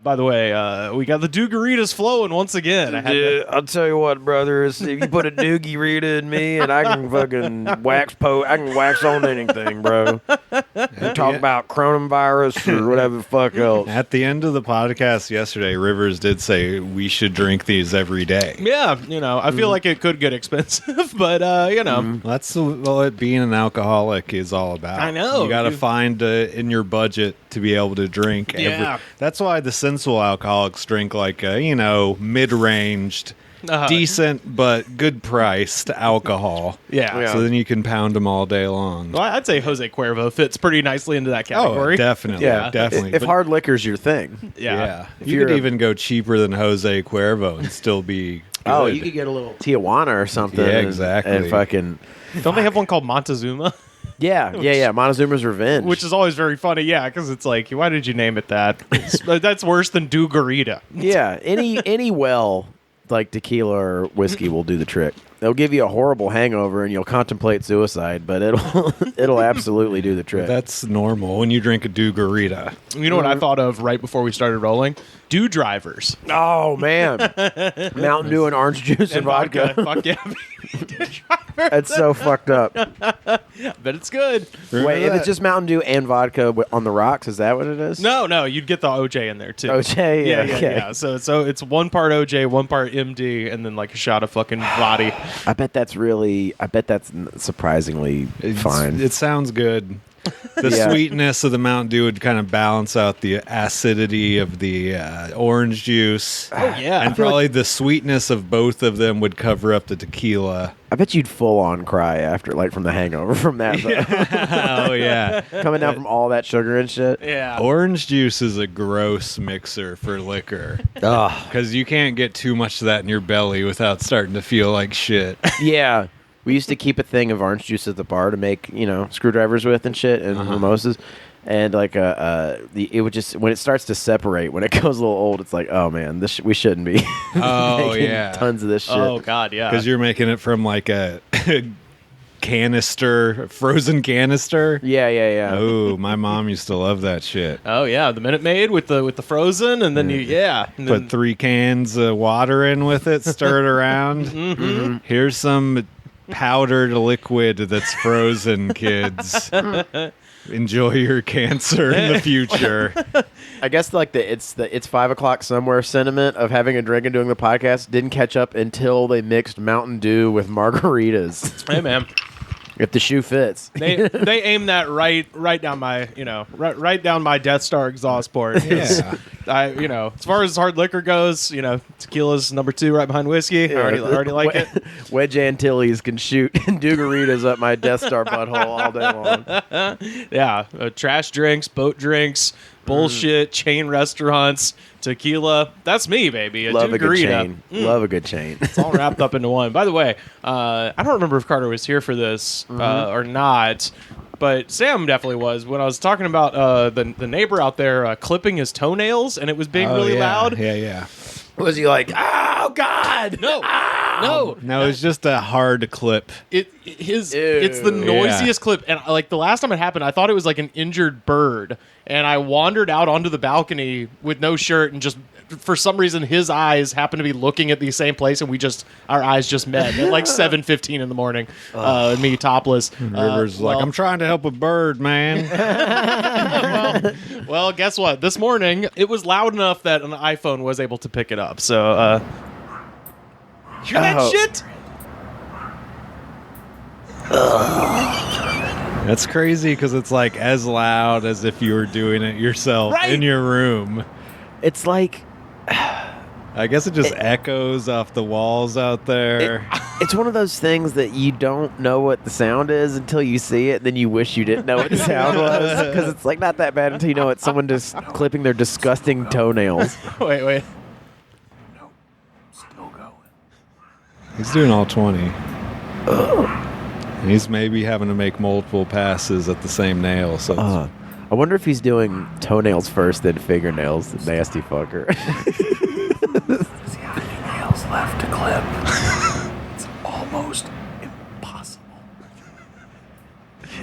by the way, we got the Dugaritas flowing once again. I'll tell you what, brother. If you put a Doogie Rita in me, and I can fucking I can wax on anything, bro. Talk about coronavirus or whatever the fuck else. At the end of the podcast yesterday, Rivers did say we should drink these every day. Yeah, I feel like it could get expensive, but That's what being an alcoholic is all about. I know. You got to find in your budget to be able to drink. Yeah. That's why the sensual alcoholics drink like mid-ranged, decent but good priced alcohol. Yeah. So then you can pound them all day long. Well, I'd say Jose Cuervo fits pretty nicely into that category. Oh, definitely. Yeah, definitely. If hard liquor's your thing. Yeah. You could even go cheaper than Jose Cuervo and still be good. Oh, you could get a little Tijuana or something. Yeah, exactly. And fucking... Don't they have one called Montezuma? Yeah. Montezuma's Revenge. Which is always very funny, yeah, because it's like, why did you name it that? That's worse than Dugarita. Yeah, any well like tequila or whiskey will do the trick. They'll give you a horrible hangover and you'll contemplate suicide, but it'll absolutely do the trick. That's normal when you drink a Dugarita. You know what I thought of right before we started rolling? Dew drivers. Oh man, Mountain Dew and orange juice and vodka. Fuck yeah. That's so fucked up. Bet it's good. Wait, if it's just Mountain Dew and vodka on the rocks, is that what it is? No, you'd get the OJ in there too. OJ, yeah. So it's one part OJ, one part MD, and then like a shot of fucking body. I bet that's surprisingly fine. It sounds good. The sweetness of the Mountain Dew would kind of balance out the acidity of the orange juice. Oh, yeah. And probably the sweetness of both of them would cover up the tequila. I bet you'd full on cry after, like, from the hangover from that. Oh, yeah. Coming down from all that sugar and shit. Yeah. Orange juice is a gross mixer for liquor. Because you can't get too much of that in your belly without starting to feel like shit. Yeah. We used to keep a thing of orange juice at the bar to make, screwdrivers with and shit and mimosas. And like it would just, when it starts to separate, when it goes a little old, it's like, oh man, we shouldn't be making tons of this shit. Oh god, yeah. Because you're making it from like a canister, frozen canister. Yeah. Oh, my mom used to love that shit. Oh yeah, the Minute Maid with the frozen, and then put 3 cans of water in with it, stir it around. Mm-hmm. Here's some powdered liquid that's frozen, kids. Enjoy your cancer in the future. I guess like it's 5 o'clock somewhere sentiment of having a drink and doing the podcast didn't catch up until they mixed Mountain Dew with margaritas. Hey man, if the shoe fits, they aim that right down my right down my Death Star exhaust port. Yeah. As far as hard liquor goes, tequila's number 2 right behind whiskey. Yeah. I already like it. Wedge Antilles can shoot Dugaritas up my Death Star butthole all day long. Yeah, trash drinks, boat drinks, bullshit, chain restaurants, tequila. That's me, baby. Love a good Dugarita. chain. Love a good chain. It's all wrapped up into one. By the way, I don't remember if Carter was here for this or not, but Sam definitely was when I was talking about the neighbor out there clipping his toenails, and it was being really loud. Yeah. Was he like, oh God? No. No, it's just a hard clip. It's the noisiest clip, and like the last time it happened, I thought it was like an injured bird, and I wandered out onto the balcony with no shirt, and just for some reason his eyes happened to be looking at the same place, and our eyes just met at like 7:15 in the morning. Me topless. Rivers like, I'm trying to help a bird, man. well, guess what? This morning it was loud enough that an iPhone was able to pick it up. So, hear that shit? That's crazy because it's like as loud as if you were doing it yourself in your room. It's like, I guess it just echoes off the walls out there. It's one of those things that you don't know what the sound is until you see it, then you wish you didn't know what the sound was, because it's like not that bad until you know it's someone just clipping their disgusting toenails. Wait. No, still going. He's doing all 20. And he's maybe having to make multiple passes at the same nail. So I wonder if he's doing toenails first, then fingernails. The nasty fucker. Does he have any nails left to clip? It's almost impossible.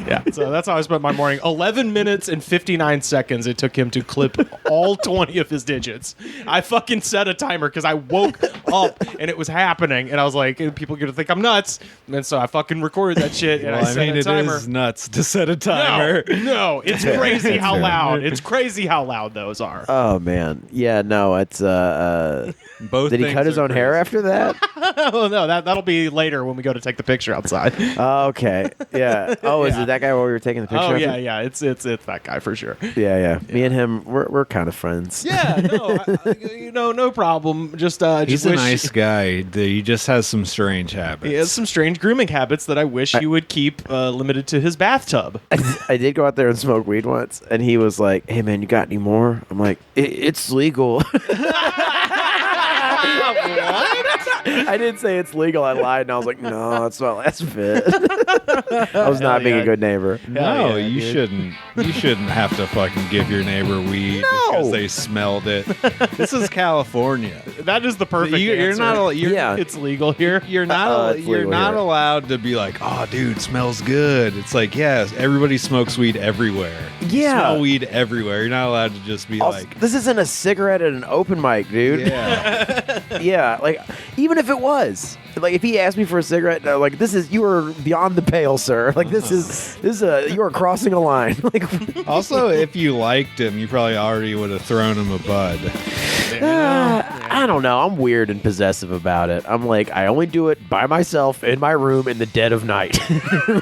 Yeah. So that's how I spent my morning. 11 minutes and 59 seconds it took him to clip all 20 of his digits. I fucking set a timer because I woke up and it was happening. And I was like, people are going to think I'm nuts. And so I fucking recorded that shit and I set a timer. It is nuts to set a timer. No, it's crazy how loud. It's crazy how loud those are. Oh, man. Yeah, no, it's... Both did he cut his own hair after that? Oh, no, that'll be later when we go to take the picture outside. Oh, okay. Yeah. Oh, is it that guy while we were taking the picture? Oh, of yeah, him? yeah. It's that guy for sure. Yeah. Me and him, we're kind of friends. Yeah, no, no problem. Just He's a nice guy. He just has some strange habits. He has some strange grooming habits that I wish he would keep limited to his bathtub. I did go out there and smoke weed once, and he was like, "Hey, man, you got any more?" I'm like, "It's legal." I didn't say it's legal. I lied, and I was like, "No, that's not. That's fit." I was not being a good neighbor. No, you shouldn't. You shouldn't have to fucking give your neighbor weed because they smelled it. This is California. That is the perfect You're answer. not. Yeah. It's legal here. You're not. it's You're legal not here. allowed to be like, "Oh, dude, smells good." It's like, yes, everybody smokes weed everywhere. You Yeah. smell weed everywhere. You're not allowed to just be Also, like, this isn't a cigarette at an open mic, dude. yeah. Yeah, like even if it was, like if he asked me for a cigarette, no, like you are beyond the pale, sir. Like this is you are crossing a line. Like Also, if you liked him, you probably already would have thrown him a bud. I don't know. I'm weird and possessive about it. I'm like, I only do it by myself in my room in the dead of night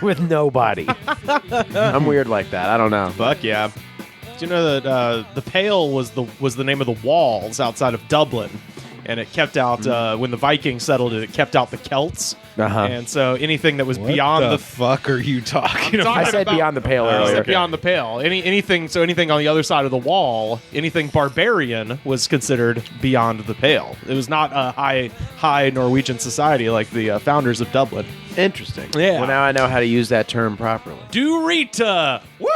with nobody. I'm weird like that. I don't know. Fuck yeah. Do you know that the Pale was the name of the walls outside of Dublin, and it kept out when the Vikings settled it. It kept out the Celts, and so anything that was beyond the fuck are you talking about? I said beyond the pale I earlier. said beyond the Pale. Anything on the other side of the wall, anything barbarian was considered beyond the Pale. It was not a high Norwegian society like the founders of Dublin. Interesting. Yeah. Well, now I know how to use that term properly. Durita, woo!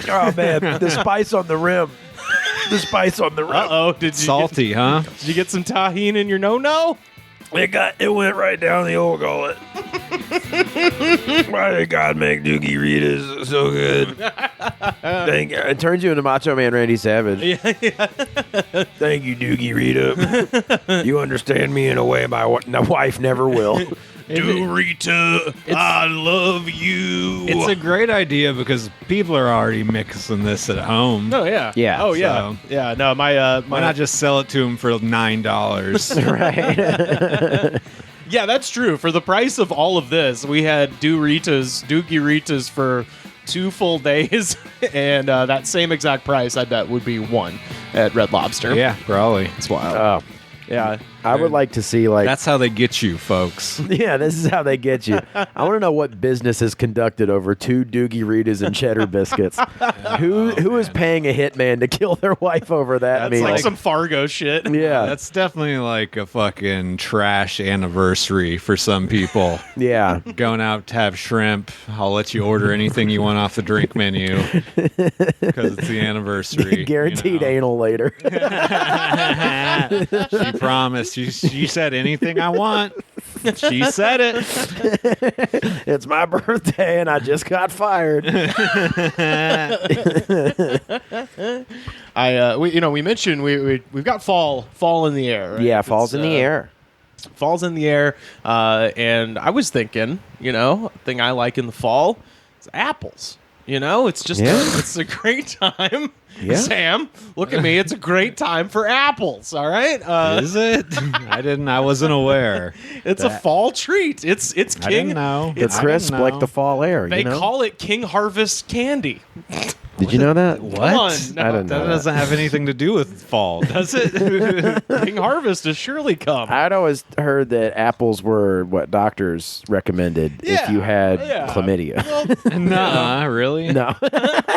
Oh man, the spice on the rim. The spice on the rim. Uh-oh, did Salty, huh? you get some tahine in your no-no? It went right down the old gullet. Why did God make Doogie Ritas so good? Thank you. It turns you into Macho Man Randy Savage. Yeah. Thank you, Doogie Rita. You understand me in a way my wife never will. Durita, I love you. It's a great idea because people are already mixing this at home. Oh yeah. Yeah, Oh yeah. so- Yeah. No, my Why not just sell it to them for $9? Right. Yeah, that's true. For the price of all of this, we had Doogie Ritas for 2 full days, and that same exact price, I bet, would be one at Red Lobster. Yeah, probably. It's wild. Oh, Yeah. I would like to see like That's how they get you, folks. yeah, this is how they get you. I want to know what business is conducted over 2 Doogie Ritas and cheddar biscuits. Who is paying a hitman to kill their wife over that That's meal? like some Fargo shit. yeah, That's definitely like a fucking trash anniversary for some people. yeah. Going out to have shrimp. I'll let you order anything you want off the drink menu because it's the anniversry. Guaranteed you know. anal later. She promised. She said anything I want. She said it. It's my birthday and I just got fired. We mentioned we've got fall in the air. Right? Yeah, fall's in the air. Fall's in the air, and I was thinking, a thing I like in the fall is apples. It's just it's a great time. Yeah. Sam, look at me. It's a great time for apples. All right. Is it? I wasn't aware. It's a fall treat. It's I King. didn't know. The crisp like the fall air. They you know? call it King Harvest candy. Did you know that? What? Come on, no, I don't know. That doesn't have anything to do with fall, does it? King Harvest has surely come. I'd always heard that apples were what doctors recommended if you had chlamydia. Nah, really? No,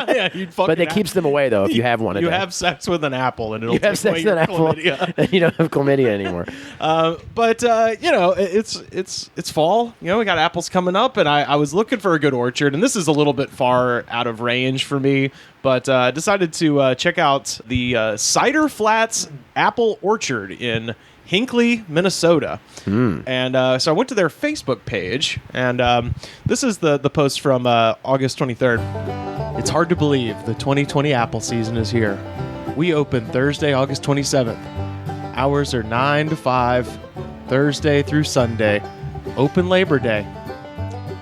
Yeah, you'd fucking but it keeps them away though if you have one. A You day. have sex with an apple, and it'll You have take away sex your with an apple, chlamydia. and you don't have chlamydia anymore. But it's fall. We got apples coming up, and I was looking for a good orchard, and this is a little bit far out of range for me, but decided to check out the Cider Flats Apple Orchard in Hinckley, Minnesota. And so I went to their Facebook page, and this is the post from August 23rd. It's hard to believe the 2020 apple season is here. We open Thursday, August 27th. Hours are 9 to 5, Thursday through Sunday. Open Labor Day.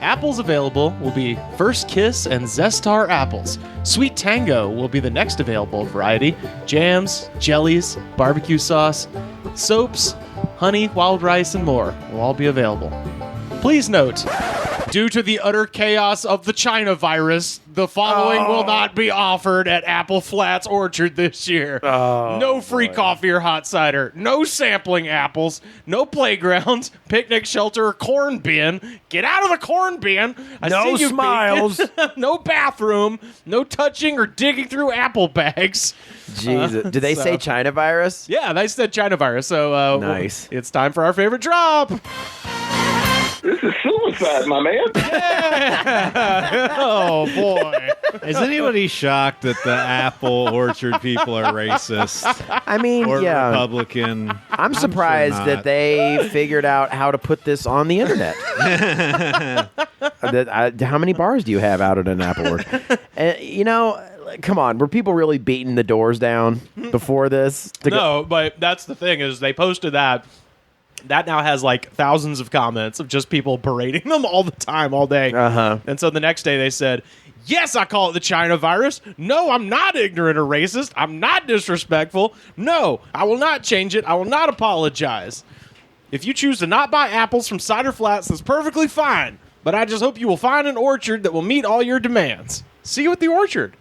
Apples available will be First Kiss and Zestar apples. Sweet Tango will be the next available variety. Jams, jellies, barbecue sauce, soaps, honey, wild rice, and more will all be available. Please note, due to the utter chaos of the China virus, the following will not be offered at Apple Flats Orchard this year. No free coffee or hot cider. No sampling apples. No playgrounds, picnic shelter, or corn bin. Get out of the corn bin. No see you, smiles. No bathroom. No touching or digging through apple bags. Jesus. Did they say China virus? Yeah, they said China virus. So nice. It's time for our favorite drop. This is suicide, my man. Oh, boy. Is anybody shocked that the apple orchard people are racist I mean, or yeah. Republican? I'm surprised sure that not. they figured out how to put this on the internet. How many bars do you have out at an apple orchard? Come on. Were people really beating the doors down before this? No, but that's the thing is they posted that. That now has like thousands of comments of just people berating them all the time, all day. Uh-huh. And so the next day they said, yes, I call it the China virus. No, I'm not ignorant or racist. I'm not disrespectful. No, I will not change it. I will not apologize. If you choose to not buy apples from Cider Flats, that's perfectly fine. But I just hope you will find an orchard that will meet all your demands. See you at the orchard.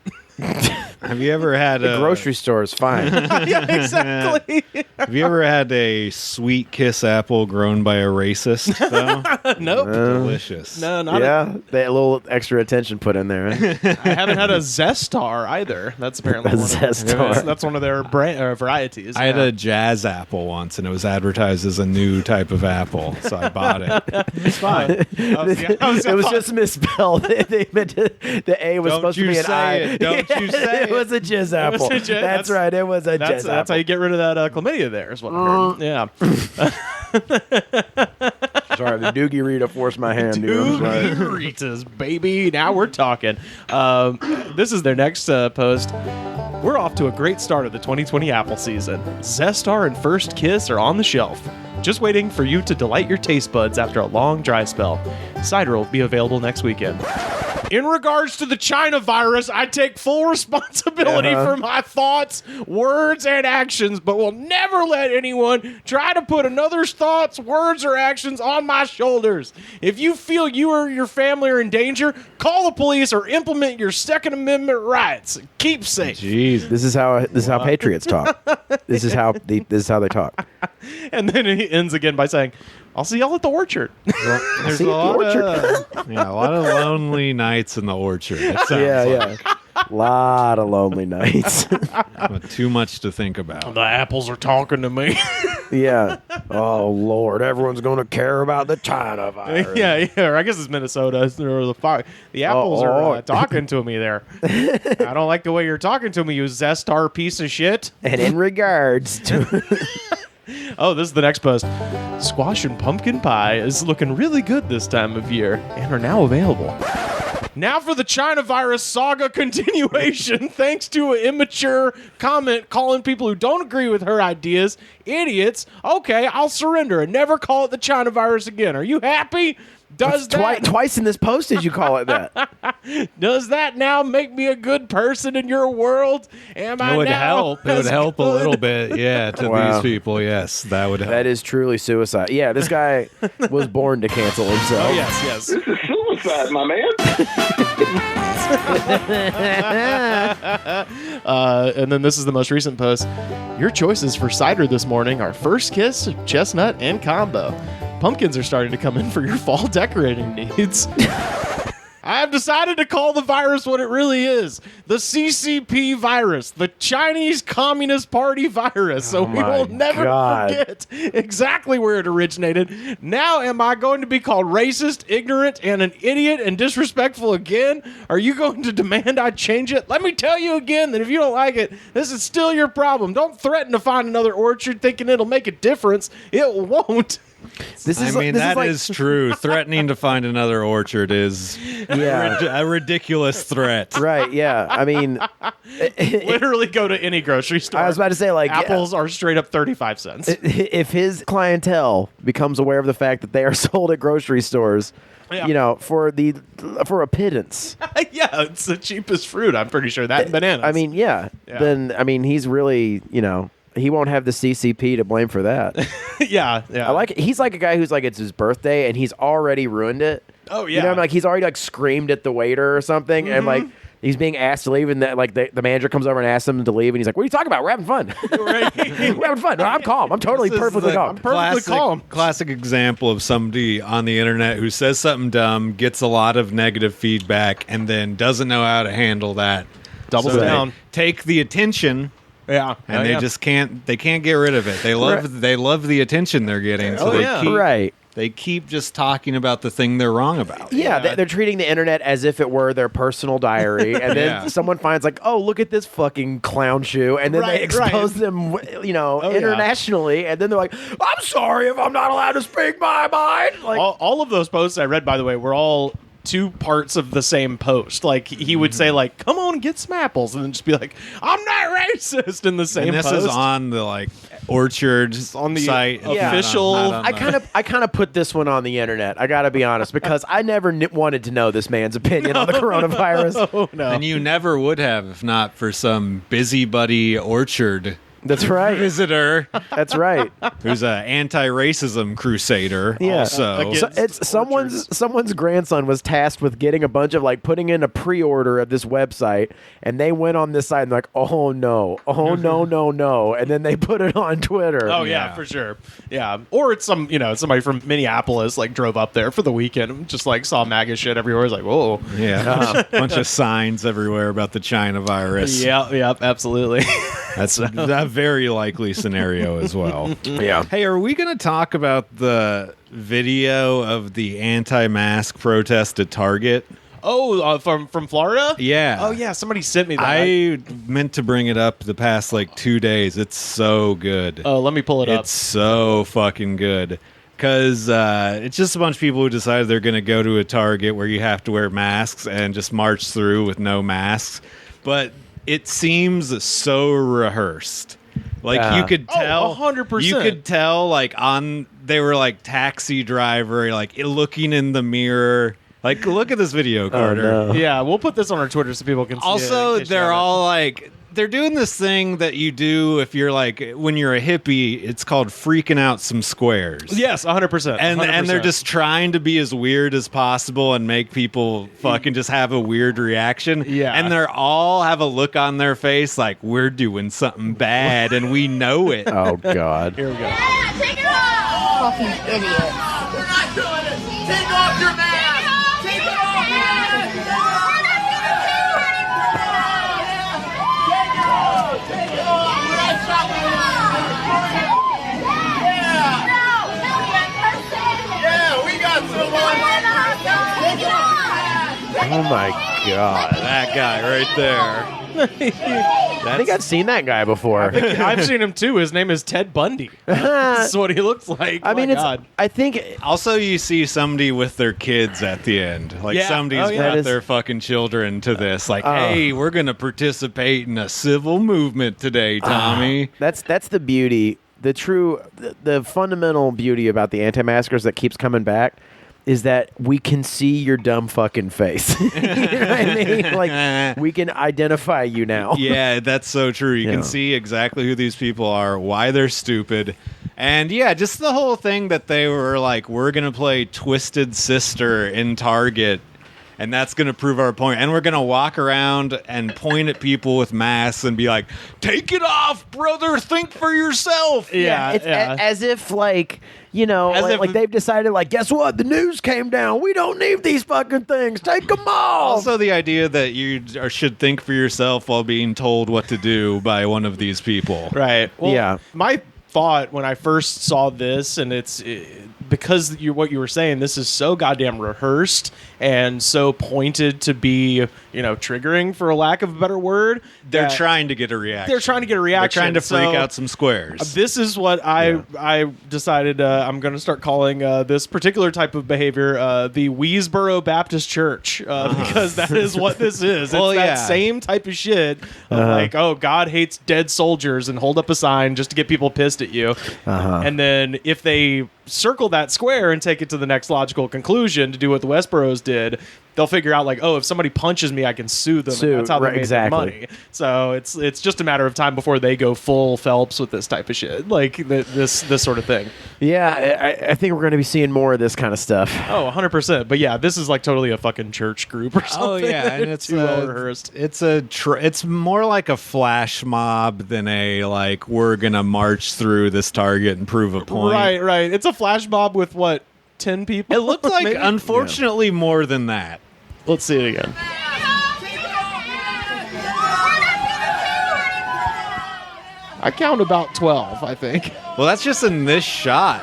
Have you ever had The a grocery store is fine. Yeah, exactly. Have you ever had a sweet kiss apple grown by a racist? Though? Nope. Delicious. No, not Yeah, they had a little extra attention put in there. I haven't had a Zestar either. That's apparently A one of- Zestar. That's one of their varieties. I had a jazz apple once, and it was advertised as a new type of apple, so I bought it. It's fine. It was just misspelled. They meant the A was Don't supposed to you be an say I. it. Don't you say it was a jizz apple. a jizz- That's right. It was a jizz that's how apple. you get rid of that chlamydia there, is what I heard. Yeah. Sorry, the Doogie Rita forced my hand, dude. I'm sorry. Ritas, baby. Now we're talking. This is their next post. We're off to a great start of the 2020 apple season. Zestar and First Kiss are on the shelf, just waiting for you to delight your taste buds after a long dry spell. Cider will be available next weekend. In regards to the China virus, I take full responsibility for my thoughts, words, and actions, but will never let anyone try to put another's thoughts, words, or actions on my shoulders. If you feel you or your family are in danger, call the police or implement your Second Amendment rights. Keep safe. Jeez. This is how patriots talk. This is how they talk. And then he ends again by saying, I'll see y'all at the orchard. There's See a the lot orchard. of lonely nights in the orchard. It sounds Yeah. Lot of lonely nights. like too much to think about. The apples are talking to me. Yeah. Oh Lord, everyone's going to care about the China virus. yeah. Or I guess it's Minnesota. Or the apples are talking to me there. I don't like the way you're talking to me, you Zestar piece of shit. And in regards to Oh, this is the next post. Squash and pumpkin pie is looking really good this time of year and are now available. Now for the China virus saga continuation, thanks to an immature comment calling people who don't agree with her ideas idiots. Okay, I'll surrender and never call it the China virus again. Are you happy? Does that twice in this post did you call it that? does that now make me a good person in your world? Am I It would now help. It would as help a good? little bit, yeah, to Wow. these people. Yes, that would help. That is truly suicide. Yeah, this guy was born to cancel himself. Oh yes. This is suicide, my man. And then this is the most recent post. Your choices for cider this morning are First Kiss, Chestnut, and Combo. Pumpkins are starting to come in for your fall decorating needs. I have decided to call the virus what it really is. The CCP virus. The Chinese Communist Party virus. So we will never forget exactly where it originated. Now am I going to be called racist, ignorant, and an idiot and disrespectful again? Are you going to demand I change it? Let me tell you again that if you don't like it, this is still your problem. Don't threaten to find another orchard thinking it'll make a difference. It won't. That is true. Threatening to find another orchard is a ridiculous threat. Right, yeah. I mean... Literally go to any grocery store. I was about to say, like... Apples are straight up 35 cents. If his clientele becomes aware of the fact that they are sold at grocery stores... Yeah. You know, for a pittance. Yeah, it's the cheapest fruit. I'm pretty sure that and bananas. I mean, yeah. Then he's really, he won't have the CCP to blame for that. yeah. I like it. He's like a guy who's like it's his birthday and he's already ruined it. Oh yeah. You know, like he's already like screamed at the waiter or something, and like he's being asked to leave, and the manager comes over and asks him to leave, and he's like, "What are you talking about? We're having fun. We're having fun. No, I'm calm. I'm totally perfectly calm. I'm perfectly calm." Classic example of somebody on the internet who says something dumb, gets a lot of negative feedback, and then doesn't know how to handle that. Doubles down. Take the attention. Yeah, and they just can't. They can't get rid of it. They love the attention they're getting. So they keep just talking about the thing they're wrong about. Yeah, they're treating the internet as if it were their personal diary, and then someone finds like, oh, look at this fucking clown shoe, and then they expose them, internationally, and then they're like, I'm sorry if I'm not allowed to speak my mind. Like all of those posts I read, by the way, were all two parts of the same post. Like he would say like, come on, get some apples, and then just be like, I'm not racist in the same and this post. is on the like orchard on the site official. I kind of put this one on the internet. I got to be honest, because I never wanted to know this man's opinion on the coronavirus. No. And you never would have if not for some busybody orchard. That's right. Visitor. That's right. Who's an anti-racism crusader. Yeah. Also, so it's someone's grandson was tasked with getting a bunch of like putting in a pre-order of this website, and they went on this site and like, oh no, no, and then they put it on Twitter. Oh yeah, for sure. Yeah, or it's somebody from Minneapolis like drove up there for the weekend and just like saw MAGA shit everywhere. It's like, whoa. Yeah, bunch of signs everywhere about the China virus. Yeah, absolutely. That's a very likely scenario as well. Yeah. Hey, are we going to talk about the video of the anti-mask protest at Target? Oh, from Florida? Yeah. Oh, yeah. Somebody sent me that. I meant to bring it up the past 2 days. It's so good. Oh, let me pull it up. It's so fucking good. Because it's just a bunch of people who decided they're going to go to a Target where you have to wear masks and just march through with no masks. But it seems so rehearsed. You could tell, 100%. You could tell, they were taxi driver, looking in the mirror. Look at this video, Carter. Oh, no. Yeah, we'll put this on our Twitter so people can see it. Also, they're all they're doing this thing that you do if you're when you're a hippie. It's called freaking out some squares. Yes, 100%. And they're just trying to be as weird as possible and make people fucking just have a weird reaction. Yeah. And they're all have a look on their face like we're doing something bad and we know it. Oh God. Here we go. Yeah, take it off! Fucking idiot. We're not doing it! Take off your mask! Take it off! Oh my God. That guy right there. I think I've seen that guy before. I've seen him too. His name is Ted Bundy. That's what he looks like. I mean, I think Also, you see somebody with their kids at the end. Yeah. Somebody's brought their fucking children to this. Hey, we're going to participate in a civil movement today, Tommy. that's the beauty. The fundamental beauty about the anti-maskers that keeps coming back is that we can see your dumb fucking face. You know what I mean? We can identify you now. Yeah, that's so true. You can see exactly who these people are, why they're stupid. And yeah, just the whole thing that they were we're going to play Twisted Sister in Target. and that's going to prove our point. And we're going to walk around and point at people with masks and be like, take it off, brother, think for yourself. Yeah, It's as if, like, you know, As if- like they've decided, like, guess what? The news came down. We don't need these fucking things. Take them off. Also, the idea that you should think for yourself while being told what to do by one of these people. Right. Well, Yeah. my thought when I first saw this, and because what you were saying, this is so goddamn rehearsed and so pointed to be, you know, triggering, for a lack of a better word. They're that trying to get a reaction. They're trying to get a reaction. They're trying to freak So, out some squares. This is what I decided I'm going to start calling this particular type of behavior the Weesboro Baptist Church, because that is what this is. Well, it's that yeah. same type of shit of like, oh, God hates dead soldiers, and hold up a sign just to get people pissed at you. And then if they circle that square and take it to the next logical conclusion to do what the Westboros did, they'll figure out like, oh, if somebody punches me, I can sue them. And that's how they make their money. So it's just a matter of time before they go full Phelps with this type of shit, like this sort of thing. Yeah, I think we're going to be seeing more of this kind of stuff. Oh, 100%. But yeah, this is like totally a fucking church group or something. Oh yeah, and it's too well rehearsed. It's more like a flash mob than a like we're gonna march through this target and prove a point. Right. It's a flash mob with what, 10 people? It looked like, Maybe? unfortunately, more than that. Let's see it again. I count about 12, I think. Well, that's just in this shot.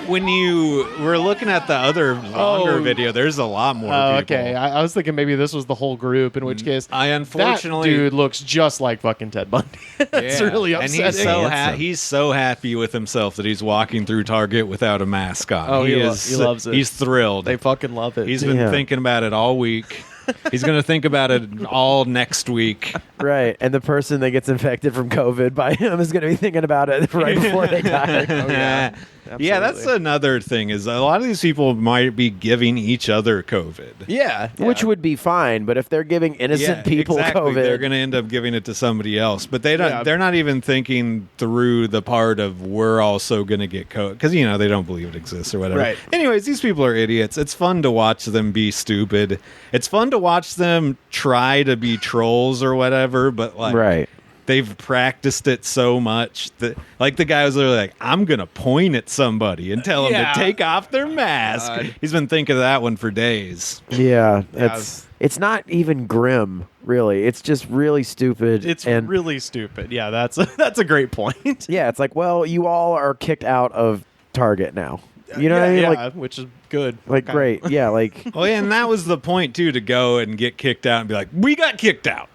When you were looking at the other longer video, there's a lot more Oh, people. okay. I was thinking maybe this was the whole group, in which case I unfortunately that dude looks just like fucking Ted Bundy. It's Yeah. really and upsetting. he's so happy with himself that he's walking through Target without a mask on. Oh, he loves it. He's thrilled. They fucking love it. He's been thinking about it all week. He's going to think about it all next week. Right, and the person that gets infected from COVID by him is going to be thinking about it right before they die. Oh, yeah. Yeah, that's Absolutely. another thing is a lot of these people might be giving each other COVID. Yeah. Which would be fine, but if they're giving innocent people exactly. COVID, They're going to end up giving it to somebody else. But they don't. Yeah. They're not even thinking through the part of we're also going to get COVID because they don't believe it exists or whatever. Right. Anyways, these people are idiots. It's fun to watch them be stupid. It's fun to watch them try to be trolls or whatever. But like, right. they've practiced it so much that, like, the guy was literally like, I'm going to point at somebody and tell them Yeah. to take off their mask. He's been thinking of that one for days. Yeah, it's not even grim, really. It's just really stupid. It's and really stupid. Yeah, that's a great point. yeah, it's like, well, you all are kicked out of Target now. You know what I mean? Yeah, Like, which is good. like Okay. great. Yeah, like Well, yeah, and that was the point, too, to go and get kicked out and be like, we got kicked out.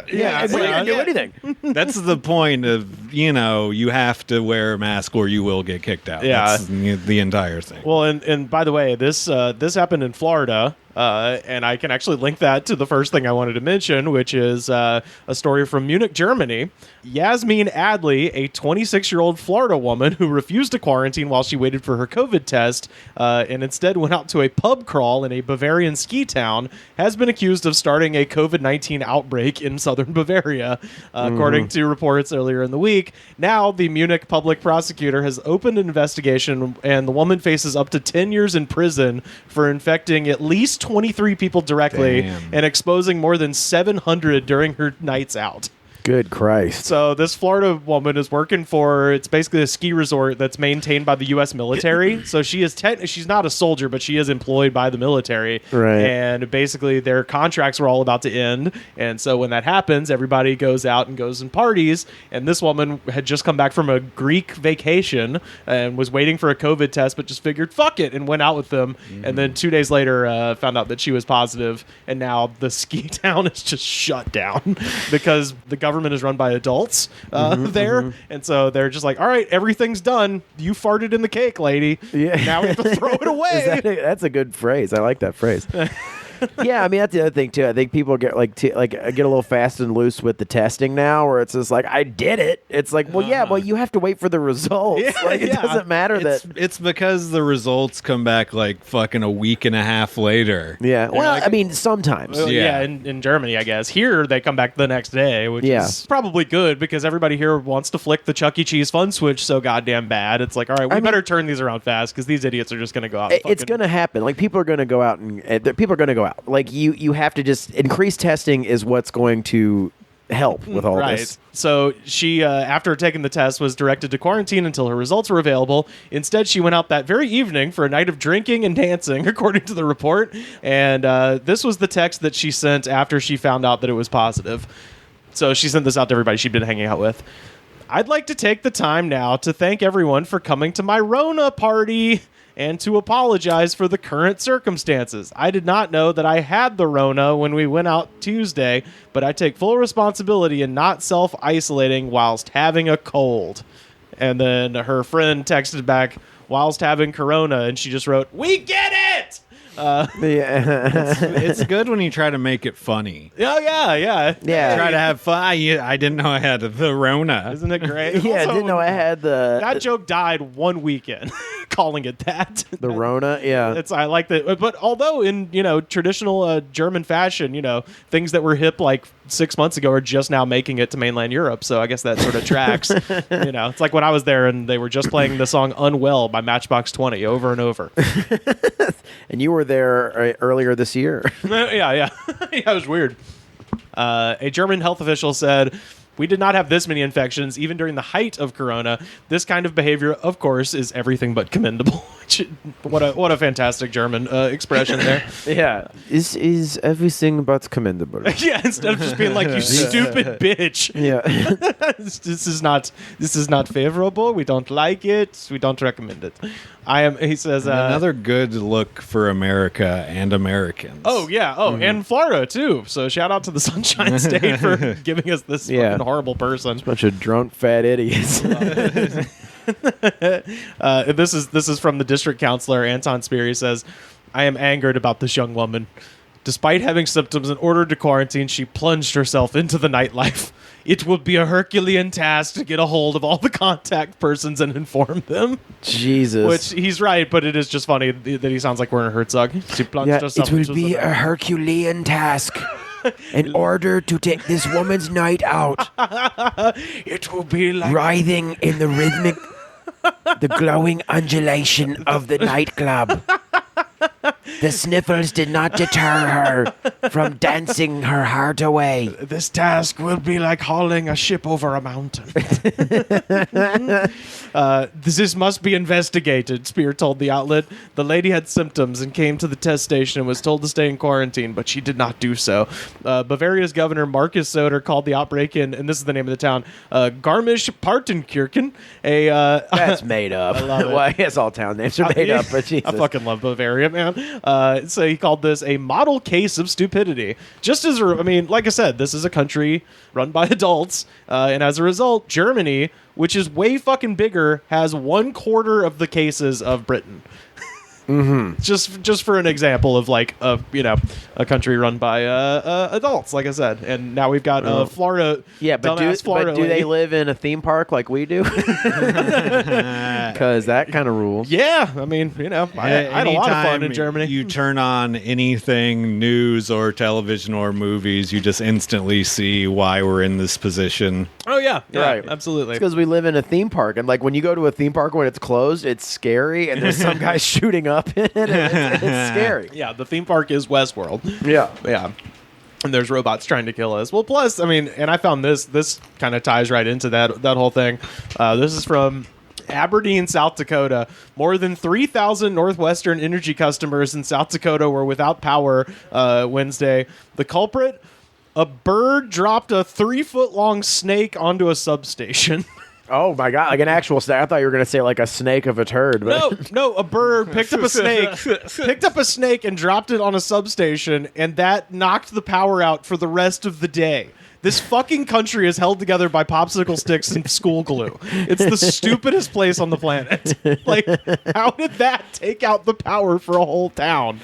Yeah, we didn't do anything. That's the point of, you have to wear a mask or you will get kicked out. Yeah. That's the entire thing. Well, and by the way, this happened in Florida, and I can actually link that to the first thing I wanted to mention, which is a story from Munich, Germany. Yasmin Adley, a 26-year-old Florida woman who refused to quarantine while she waited for her COVID test and instead went out to a pub crawl in a Bavarian ski town, has been accused of starting a COVID-19 outbreak in southern Bavaria, according to reports earlier in the week. Now, the Munich public prosecutor has opened an investigation, and the woman faces up to 10 years in prison for infecting at least 23 people directly Damn. and exposing more than 700 during her nights out. good Christ. So this Florida woman is working for, it's basically a ski resort that's maintained by the U.S. military. So she is she's not a soldier, but she is employed by the military. Right. And basically their contracts were all about to end. And so when that happens, everybody goes out and goes and parties. And this woman had just come back from a Greek vacation and was waiting for a COVID test, but just figured, fuck it, and went out with them. And then 2 days later found out that she was positive. And now the ski town is just shut down because the government is run by adults there. And so they're just like, all right, everything's done. You farted in the cake, lady. Yeah. Now we have to throw it away. That's a good phrase. I like that phrase. Yeah, I mean that's the other thing too. I think people get get a little fast and loose with the testing now, where it's just like I did it. It's like, well, yeah, well you have to wait for the results. Yeah, like it yeah. doesn't matter that. It's because the results come back like fucking a week and a half later. Yeah, well, like- I mean sometimes. Well, Yeah. yeah, in Germany, I guess. Here, they come back the next day, which Yeah. is probably good because everybody here wants to flick the Chuck E. Cheese fun switch so goddamn bad. It's like, all right, we better turn these around fast because these idiots are just going to go out. And It's going to happen. Like people are going to go out and go out. Like you have to just increase testing is what's going to help with all this. So she, after taking the test, was directed to quarantine until her results were available. Instead, she went out that very evening for a night of drinking and dancing, according to the report. And this was the text that she sent after she found out that it was positive. So she sent this out to everybody she'd been hanging out with. I'd like to take the time now to thank everyone for coming to my Rona party and to apologize for the current circumstances. I did not know that I had the Rona when we went out Tuesday, but I take full responsibility in not self-isolating whilst having a cold. And then her friend texted back, whilst having Corona, and she just wrote, "We get it!" It's good when you try to make it funny. Oh, yeah. Try to have fun. I didn't know I had the Rona. Isn't it great? Yeah, I Also, didn't know I had that joke died one weekend, calling it that. the Rona. Yeah, I like that. But although in, traditional German fashion, things that were hip like 6 months ago are just now making it to mainland Europe. So I guess that sort of tracks. It's like when I was there and they were just playing the song Unwell by Matchbox 20 over and over. and you were there earlier this year. Yeah, it was weird. A German health official said, "We did not have this many infections, even during the height of Corona. This kind of behavior, of course, is everything but commendable." What a fantastic German expression there. Yeah, this is everything but commendable. Yeah, instead of just being like, "You stupid bitch." Yeah, this is not favorable. We don't like it. We don't recommend it. He says another good look for America and Americans. Oh yeah. Oh, and Florida too. So shout out to the Sunshine State for giving us this fucking horrible person. Bunch of drunk fat idiots. This is from the district counselor Anton Spear. He says, "I am angered about this young woman. Despite having symptoms and ordered to quarantine, she plunged herself into the nightlife. It will be a Herculean task to get a hold of all the contact persons and inform them." Jesus. Which he's right, but it is just funny that he sounds like Werner Herzog. She plunged herself into the a Herculean task. In order to take this woman's night out, it will be like writhing in the rhythmic, the glowing undulation of the nightclub. The sniffles did not deter her from dancing her heart away. This task will be like hauling a ship over a mountain. This must be investigated, Spear told the outlet. The lady had symptoms and came to the test station and was told to stay in quarantine, but she did not do so. Bavaria's governor, Markus Söder, called the outbreak in, and this is the name of the town, Garmisch-Partenkirchen. That's made up. I love it. Well, I guess all town names are made up, but Jesus. I fucking love Bavaria, man. So he called this a model case of stupidity. Like I said, this is a country run by adults, and as a result, Germany, which is way fucking bigger, has 1/4 of the cases of Britain. Mm-hmm. Just for an example of a country run by adults, like I said, and now we've got Florida. Yeah, but do they live in a theme park like we do? Because that kind of rules. Yeah, I had a lot of fun in Germany. You turn on anything news or television or movies, you just instantly see why we're in this position. Oh yeah, right, absolutely. It's because we live in a theme park, and when you go to a theme park when it's closed, it's scary, and there's some guy shooting up in it. It's scary. Yeah, the theme park is Westworld. Yeah. And there's robots trying to kill us. Well, plus, and I found this kind of ties right into that whole thing. This is from Aberdeen, South Dakota. More than 3,000 Northwestern Energy customers in South Dakota were without power Wednesday. The culprit? A bird dropped a 3-foot-long snake onto a substation. Oh my god, like an actual snake. I thought you were going to say like a snake of a turd. But No, a bird picked up a snake and dropped it on a substation, and that knocked the power out for the rest of the day. This fucking country is held together by popsicle sticks and school glue. It's the stupidest place on the planet. How did that take out the power for a whole town?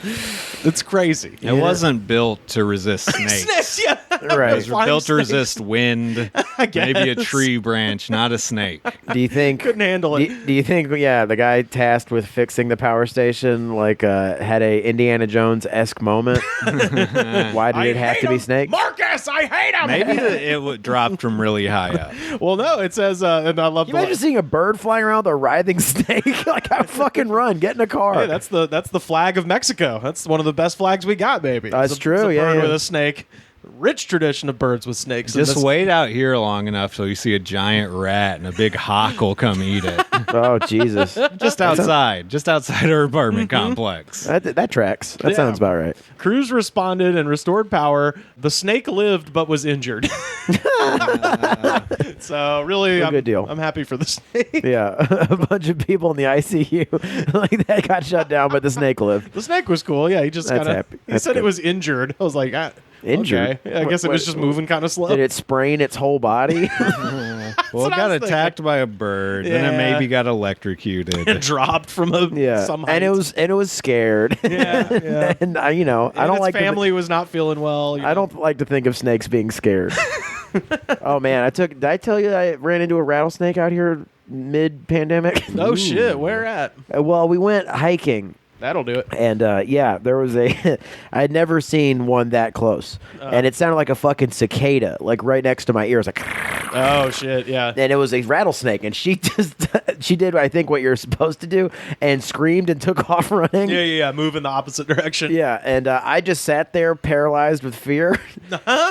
It's crazy. It wasn't built to resist snakes. Snakes, yeah. Right. It was built to resist wind, I guess. maybe a tree branch, not a snake. do you think Couldn't handle it. Do you think the guy tasked with fixing the power station had a Indiana Jones-esque moment? Why did it have to be snakes? Marcus! yes, I hate him. Maybe it dropped from really high up. Well, no, it says, and I love Can you imagine seeing a bird flying around with a writhing snake? Like, I fucking run. Get in a car. Hey, that's the flag of Mexico. That's one of the best flags we got, baby. That's true. It's a Yeah, bird yeah. with a snake. Rich tradition of birds with snakes. Just wait out here long enough so you see a giant rat and a big hawk will come eat it. Oh, Jesus. Just outside our apartment complex. That tracks. That Yeah. sounds about right. Crews responded and restored power. The snake lived but was injured. So really, Good deal. I'm happy for the snake. Yeah, a bunch of people in the ICU like that got shut down, but the snake lived. The snake was cool. Yeah, he just That's kind of. happy. He That's said good. it was injured. I was like, Injured? Okay. Yeah, I guess it was just moving kind of slow. Did it sprain its whole body? Well, it what I got was thinking. attacked by a bird, then it Yeah. maybe got electrocuted. It dropped from a Yeah, some and height. it was scared. Yeah, yeah. And I don't And its like family was not feeling well. I don't like to think of snakes being scared. Oh man, did I tell you I ran into a rattlesnake out here mid-pandemic? Oh shit! Where at? Well, we went hiking. That'll do it. And there was I had never seen one that close, and it sounded like a fucking cicada, like right next to my ears, like. Oh shit! Yeah. And it was a rattlesnake, and she did I think what you're supposed to do, and screamed and took off running. Yeah. Move in the opposite direction. Yeah, and I just sat there paralyzed with fear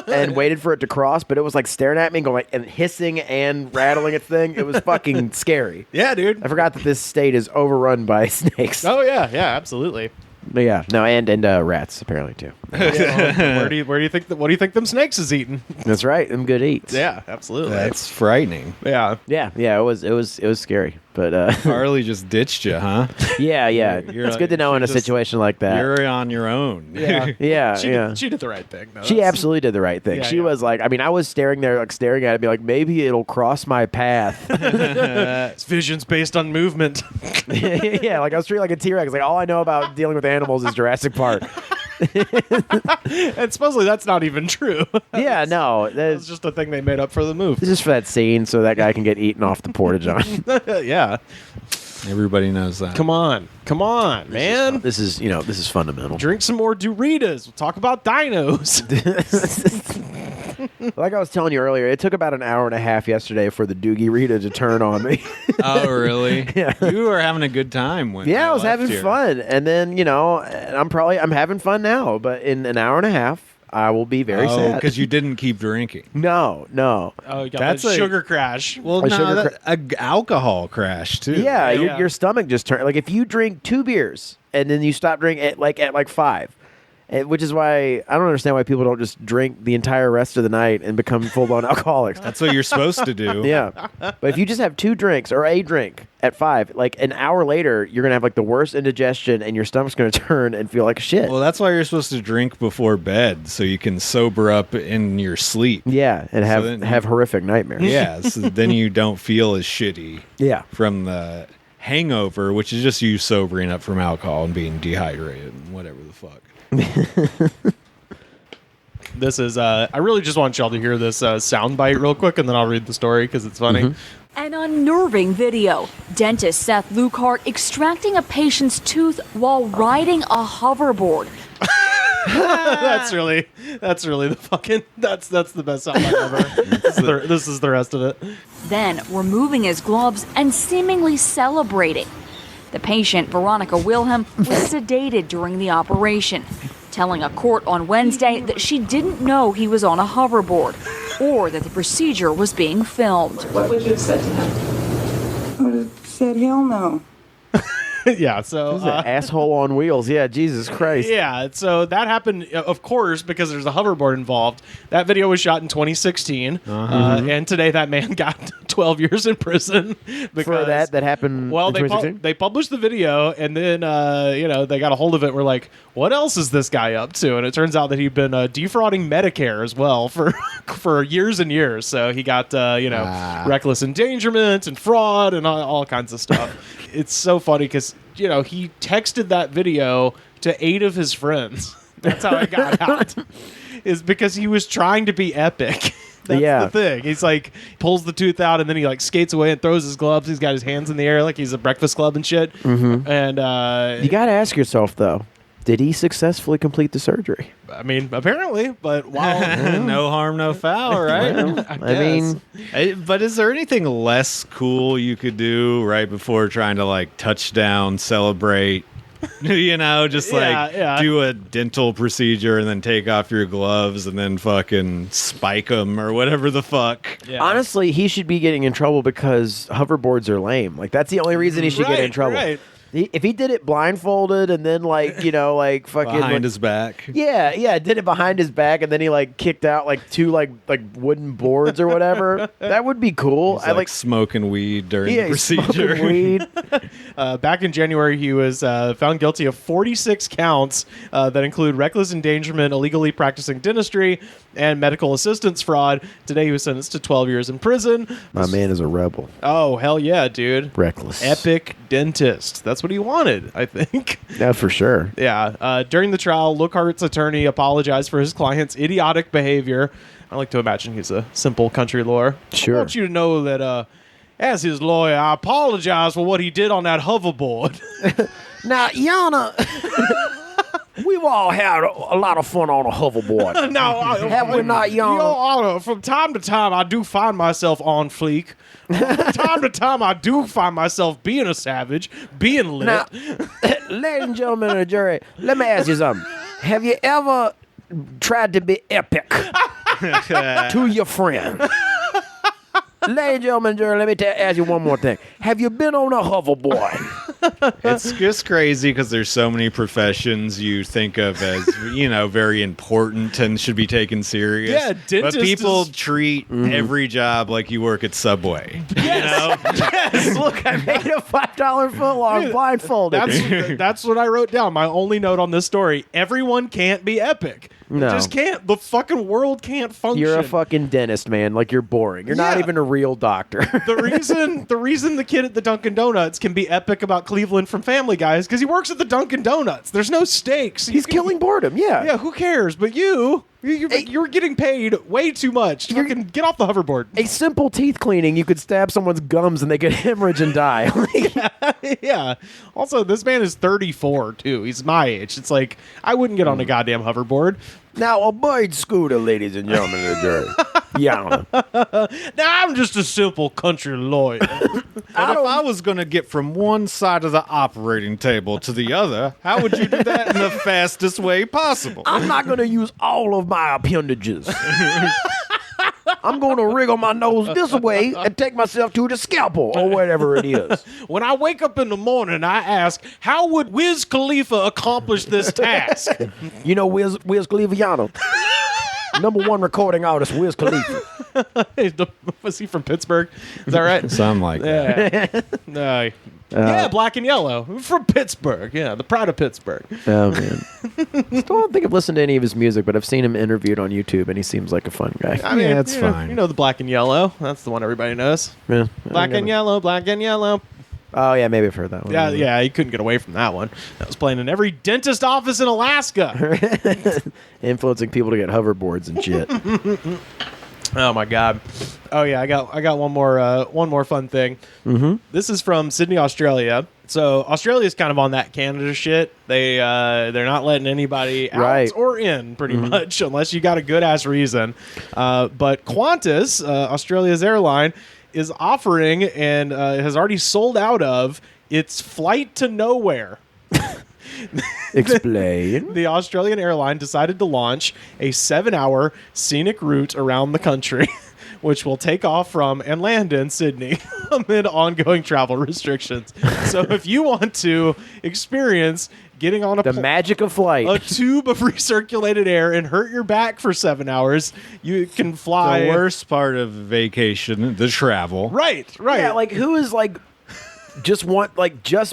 and waited for it to cross, but it was like staring at me, going and hissing and rattling its thing. It was fucking scary. Yeah, dude. I forgot that this state is overrun by snakes. Oh yeah, absolutely. But yeah, no, and rats apparently too. Where do you think what do you think them snakes is eating? That's right, them good eats. Yeah, absolutely. That's frightening. yeah. Yeah, it was scary, but Harley just ditched you, huh? yeah, You're it's good to know in a just- situation like that. You're on your own. Yeah. Yeah, She yeah. did, she did the right thing. though. She That's- absolutely did the right thing. Yeah, She yeah. was like, I mean, I was staring there, like staring at it, be like, maybe it'll cross my path. It's visions based on movement. Yeah, like I was treated like a T-Rex. Like all I know about dealing with animals is Jurassic Park. And supposedly that's not even true. Yeah, no, It's that's just a thing they made up for the movie. just for that scene, so that guy can get eaten off the porta john. Yeah. Everybody knows that. Come on, man. This is fundamental. Drink some more Doritos. We'll talk about dinos. Like I was telling you earlier, it took about an hour and a half yesterday for the Doogie Rita to turn on me. Oh, really? Yeah. You were having a good time when Yeah, I was left having here. fun, and then I'm having fun now. But in an hour and a half, I will be very Oh, sad. because you didn't keep drinking. No. Oh, you got That's that a- sugar crash. Well, A no, sugar alcohol crash too. Yeah, Yeah. your stomach just turned. Like if you drink 2 beers and then you stop drinking at like 5, which is why I don't understand why people don't just drink the entire rest of the night and become full blown alcoholics. That's what you're supposed to do. Yeah, but if you just have 2 drinks or a drink at 5, like an hour later, you're gonna have like the worst indigestion and your stomach's gonna turn and feel like shit. Well, that's why you're supposed to drink before bed so you can sober up in your sleep. Yeah, and So then- have horrific nightmares. Yeah, so then you don't feel as shitty Yeah. from the hangover, which is just you sobering up from alcohol and being dehydrated and whatever the fuck. This is, I really just want y'all to hear this soundbite real quick, and then I'll read the story because it's funny. An unnerving video. Dentist Seth Lucart extracting a patient's tooth while riding a hoverboard. That's really the fucking, that's the best soundbite ever. This is the rest of it. Then removing his gloves and seemingly celebrating. The patient, Veronica Wilhelm, was sedated during the operation, telling a court on Wednesday that she didn't know he was on a hoverboard or that the procedure was being filmed. What would you have said to him? I would have said, hell no. Yeah, so This is an asshole on wheels. Yeah, Jesus Christ. yeah, so that happened, of course, because there's a hoverboard involved. That video was shot in 2016, and today that man got 12 years in prison because For that happened. Well, in they 2016? they published the video, and then they got a hold of it. We're like, what else is this guy up to? And it turns out that he'd been defrauding Medicare as well for for years and years. So he got reckless endangerment and fraud and all kinds of stuff. It's so funny because he texted that video to 8 of his friends. That's how it got out. Is because he was trying to be epic. That's Yeah. the thing. He's like pulls the tooth out and then he like skates away and throws his gloves. He's got his hands in the air like he's a Breakfast Club and shit. And You got to ask yourself though, Did he successfully complete the surgery? I mean, apparently, but while No harm, no foul, right? I mean, But is there anything less cool you could do right before trying to like touchdown, celebrate? You know, just do a dental procedure and then take off your gloves and then fucking spike them or whatever the fuck. Yeah. honestly, he should be getting in trouble because hoverboards are lame. Like, that's the only reason he should get in trouble. Right. If he did it blindfolded and then, like, you know, like fucking Behind his back. Yeah, did it behind his back and then he like kicked out like two like wooden boards or whatever. That would be cool. He's like smoking weed during the he's procedure. smoking weed. Back in January, he was found guilty of 46 counts that include reckless endangerment, illegally practicing dentistry, and medical assistance fraud. Today, he was sentenced to 12 years in prison. My man is a rebel. Oh, hell yeah, dude. Reckless. Epic dentist. That's what he wanted, I think. Yeah, for sure. Yeah. During the trial, Lookhart's attorney apologized for his client's idiotic behavior. I like to imagine he's a simple country lawyer. Sure. I want you to know that, as his lawyer, I apologize for what he did on that hoverboard. Now, Yana, we've all had a lot of fun on a hoverboard. Now, Have we not, Yana? Your Honor, from time to time, I do find myself on fleek. From time to time, I do find myself being a savage, being lit. Now, ladies and gentlemen of the jury, let me ask you something. Have you ever tried to be epic to your friend? Ladies and gentlemen of the jury, let me ask you one more thing. Have you been on a hoverboard? It's just crazy because there's so many professions you think of as, you know, very important and should be taken serious. Yeah, dentist but people is- treat every job like you work at Subway. Yes. Look, I made a $5 footlong blindfolded. That's what I wrote down. My only note on this story. Everyone can't be epic. No. They just can't. The fucking world can't function. You're a fucking dentist, man. Like, you're boring. You're not Yeah. even a real doctor. The reason the kid at the Dunkin' Donuts can be epic about Cleveland from Family Guy is because he works at the Dunkin' Donuts. There's no stakes. He's killing boredom, yeah. Yeah, who cares? But you're getting paid way too much. You can get off the hoverboard. A simple teeth cleaning, you could stab someone's gums and they could hemorrhage and die. Yeah. Also, this man is 34 too. He's my age. It's like I wouldn't get on a goddamn hoverboard. Now, a bird scooter, ladies and gentlemen of the jury. Yeah. Now I'm just a simple country lawyer. But if I was going to get from one side of the operating table to the other, how would you do that in the fastest way possible? I'm not going to use all of my appendages. I'm going to wriggle my nose this way and take myself to the scalpel or whatever it is. When I wake up in the morning, I ask, how would Wiz Khalifa accomplish this task? You know Wiz Khalifa, Yano? Number one recording artist, Wiz Khalifa. Was he from Pittsburgh? Is that right? Something like that. Yeah. No. Yeah, black and yellow. From Pittsburgh. Yeah, the pride of Pittsburgh. Oh, man. Still don't think I've listened to any of his music, but I've seen him interviewed on YouTube, and he seems like a fun guy. I mean, it's fine. You know the black and yellow. That's the one everybody knows. Yeah. Black and yellow, black and yellow. Oh, yeah, maybe I've heard that one. Yeah, he couldn't get away from that one. That was playing in every dentist office in Alaska. Influencing people to get hoverboards and shit. Oh my God! Oh yeah, I got one more fun thing. Mm-hmm. This is from Sydney, Australia. So Australia is kind of on that Canada shit. They're not letting anybody out or in pretty much unless you got a good ass reason. But Qantas, Australia's airline, is offering and has already sold out of its flight to nowhere. Explain. The Australian airline decided to launch a 7-hour scenic route around the country, which will take off from and land in Sydney amid ongoing travel restrictions. So if you want to experience getting on The magic of flight. a tube of recirculated air and hurt your back for 7 hours, you can fly. The worst part of vacation, the travel. Right. Yeah, like, who is, like, just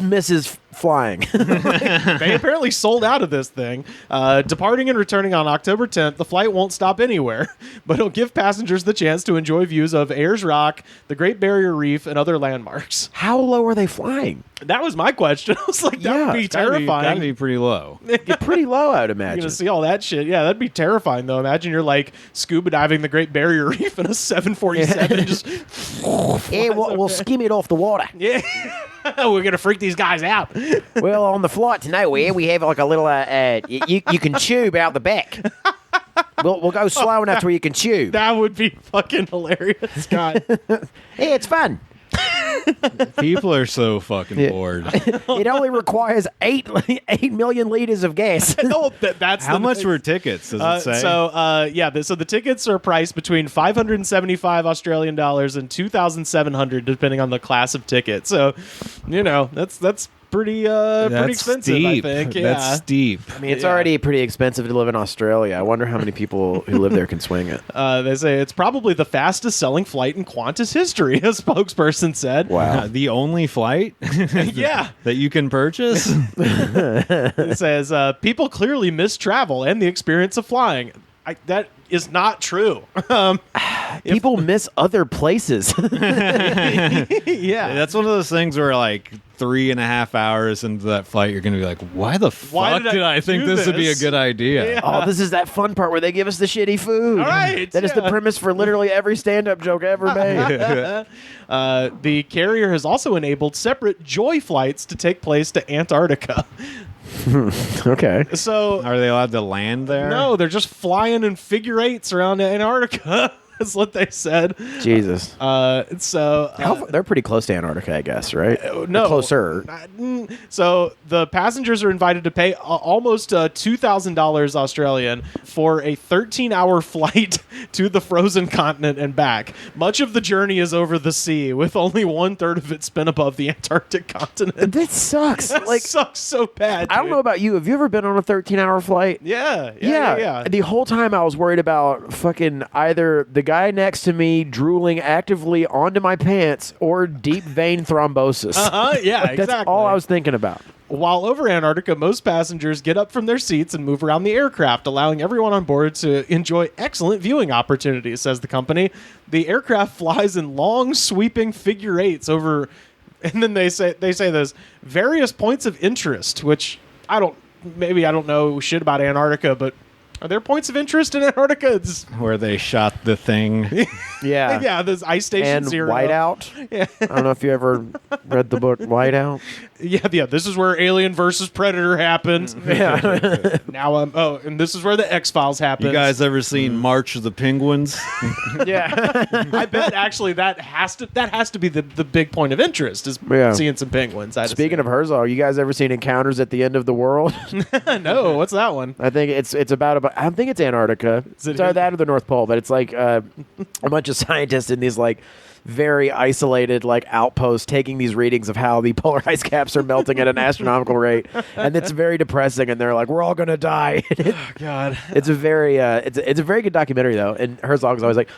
misses flying? They apparently sold out of this thing. Departing and returning on October 10th, the flight won't stop anywhere, but it'll give passengers the chance to enjoy views of Ayers Rock, the Great Barrier Reef, and other landmarks. How low are they flying? That was my question. I was like, that would be terrifying. That'd be pretty low. Get pretty low, I'd You're imagine. going to see all that shit. Yeah, that'd be terrifying, though. Imagine you're, like, scuba diving the Great Barrier Reef in a 747 just... Hey, we'll skim it off the water. Yeah. We're gonna freak these guys out. Well, on the flight to nowhere, we have like a little. You can tube out the back. We'll go slow enough to where you can tube. That would be fucking hilarious, God. Hey, it's fun. People are so fucking bored. It only requires 8 million liters of gas. No, that's How much were tickets? Does it say? So the tickets are priced between 575 Australian dollars and 2,700, depending on the class of ticket. So, that's pretty expensive. Steep. I think. Yeah. That's steep. I mean, it's already pretty expensive to live in Australia. I wonder how many people who live there can swing it. They say it's probably the fastest selling flight in Qantas history, a spokesperson said. Wow. The only flight Yeah. that you can purchase? It says people clearly miss travel and the experience of flying. That is not true. People miss other places. Yeah. That's one of those things where, like, 3.5 hours into that flight, you're going to be like, why the fuck did I think do this would be a this? good idea? Yeah. Oh, this is that fun part where they give us the shitty food. All right, That is the yeah. premise for literally every stand-up joke ever made. The carrier has also enabled separate joy flights to take place to Antarctica. Okay. So Are they allowed to land there? no, they're just flying in figure eights around Antarctica. That's what they said. Jesus. They're pretty close to Antarctica, I guess, right? No. Or closer. So the passengers are invited to pay almost $2,000 Australian for a 13-hour flight to the frozen continent and back. Much of the journey is over the sea, with only 1/3 of it spent above the Antarctic continent. That sucks. That Like, sucks so bad. I don't dude. know about you. Have you ever been on a 13-hour flight? Yeah. The whole time I was worried about fucking either the guy next to me drooling actively onto my pants or deep vein thrombosis. Yeah, That's exactly. all I was thinking about. While over Antarctica, most passengers get up from their seats and move around the aircraft, allowing everyone on board to enjoy excellent viewing opportunities, says the company. The aircraft flies in long, sweeping figure eights over, and then they say there's various points of interest, which I don't know shit about Antarctica, but are there points of interest in Antarctica? Where they shot the thing. Yeah. Yeah, there's Ice Station And Zero. Whiteout. Yeah. I don't know if you ever read the book Whiteout. Yeah. This is where Alien versus Predator happens. Yeah. Now and this is where the X-Files happens. You guys ever seen March of the Penguins? Yeah. I bet actually that has to be the big point of interest is Yeah. seeing some penguins. Speaking of Herzog, you guys ever seen Encounters at the End of the World? no, what's that one? I think it's about I think it's Antarctica. It's either that or the North Pole, but it's like a bunch of scientists in these like very isolated like outposts taking these readings of how the polar ice caps are melting at an astronomical rate, and it's very depressing. And they're like, "We're all gonna die." God, it's a very it's a very good documentary though. And Herzog's always like,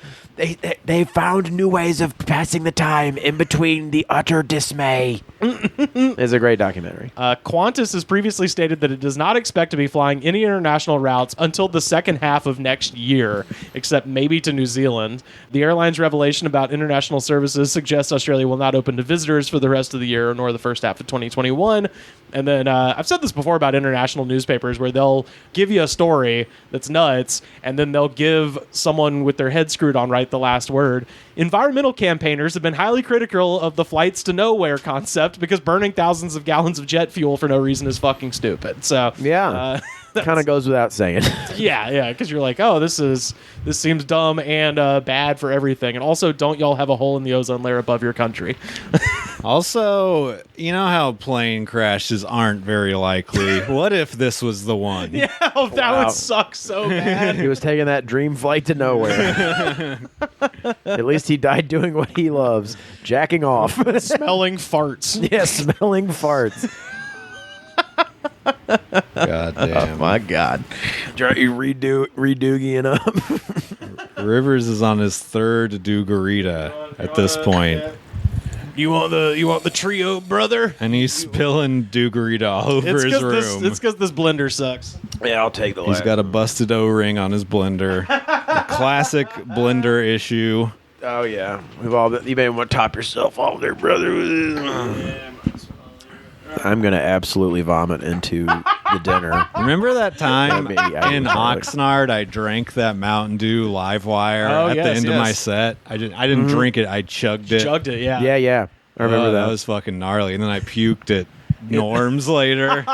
they found new ways of passing the time in between the utter dismay. It's a great documentary. Qantas has previously stated that it does not expect to be flying any international routes until the second half of next year, except maybe to New Zealand. The airline's revelation about international services suggests Australia will not open to visitors for the rest of the year, nor the first half of 2021. And then I've said this before about international newspapers where they'll give you a story that's nuts, and then they'll give someone with their head screwed on right the last word. Environmental campaigners have been highly critical of the flights to nowhere concept because burning thousands of gallons of jet fuel for no reason is fucking stupid. So yeah. Kind of goes without saying. Yeah, because you're like, oh, this seems dumb and bad for everything. And also, don't y'all have a hole in the ozone layer above your country? Also, you know how plane crashes aren't very likely. What if this was the one? Yeah, that would suck so bad. He was taking that dream flight to nowhere. At least he died doing what he loves, jacking off. Smelling farts. Yeah, smelling farts. God damn. Oh my God. You redoogie up. Rivers is on his third Dugarita at this point. You want the trio, brother? And he's spilling Dugarita all over his room. It's because this blender sucks. Yeah, I'll take the He's got a busted O-ring on his blender. A classic blender issue. Oh yeah, you may want to top yourself off there, brother. I'm gonna absolutely vomit into the dinner. Remember that time Maybe I in would call it. Oxnard I drank that Mountain Dew live wire Oh, at the yes, end of my yes. set? I didn't drink it, I chugged it. Chugged it, yeah. Yeah. I remember that was fucking gnarly. And then I puked at Norm's later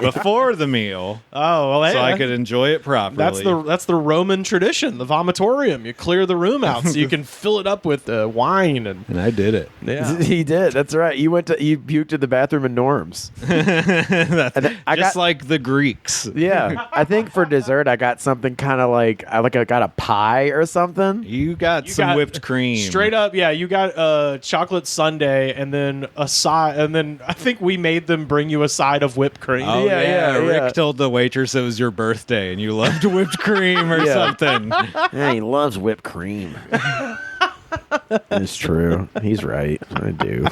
before the meal. Oh, well, so I could enjoy it properly. That's the Roman tradition, the vomitorium. You clear the room out so you can fill it up with wine, and I did it. Yeah, he did. That's right. You puked at the bathroom in Norm's. Like the Greeks. Yeah, I think for dessert I got something kind of like I got a pie or something. You got some whipped cream. Straight up, yeah. You got a chocolate sundae, and then a side, and then I think we made them bring you a side of whipped cream. Oh, yeah. Rick told the waitress it was your birthday and you loved whipped cream or something. Yeah, he loves whipped cream. It's true. He's right. I do.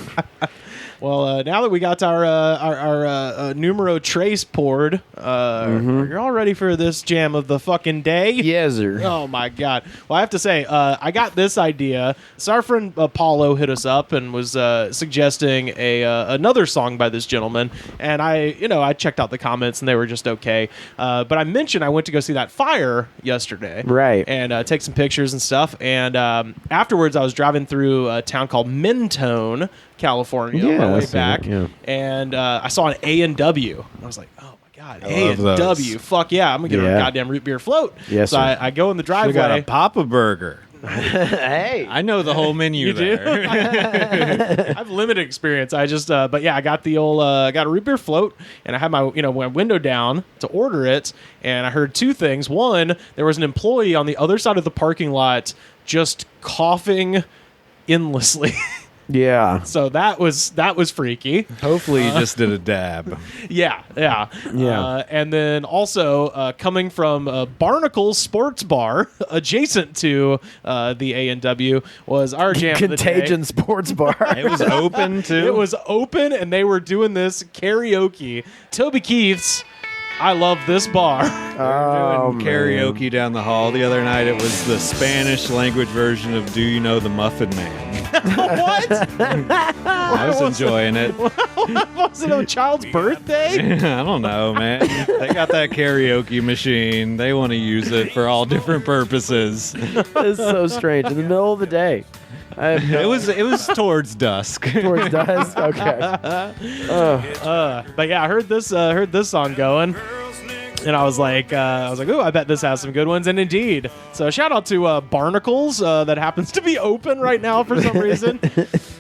Well, now that we got our numero trace poured, you're all ready for this jam of the fucking day? Yes, sir. Oh, my God. Well, I have to say, I got this idea. So our friend Paulo hit us up and was suggesting another song by this gentleman. And I checked out the comments, and they were just okay. But I mentioned I went to go see that fire yesterday. Right. And take some pictures and stuff. And afterwards, I was driving through a town called Mentone, California, on my way back, and I saw an A&W. I was like, oh my God, A&W, fuck yeah, I'm gonna get a goddamn root beer float. Yes, so I go in the driveway. We got a Papa Burger. Hey, I know the whole menu you there. Do? I have limited experience. I just, but yeah, I got the old, got a root beer float, and I had my window down to order it, and I heard two things. One, there was an employee on the other side of the parking lot just coughing endlessly. Yeah. So that was freaky. Hopefully, you just did a dab. Yeah. And then also coming from Barnacle's Sports Bar, adjacent to the A&W, was our jam. Contagion of the day. Sports Bar. It was open too. It was open, and they were doing this karaoke. Toby Keith's I Love This Bar. Doing karaoke down the hall the other night. It was the Spanish language version of Do You Know the Muffin Man? What? I was enjoying it. Was it a child's birthday? I don't know, man. They got that karaoke machine. They want to use it for all different purposes. It's so strange. In the middle of the day. It was towards dusk. Towards dusk? Okay. But yeah, I heard this song going. And I was like, ooh, I bet this has some good ones. And indeed. So shout out to Barnacles that happens to be open right now for some reason.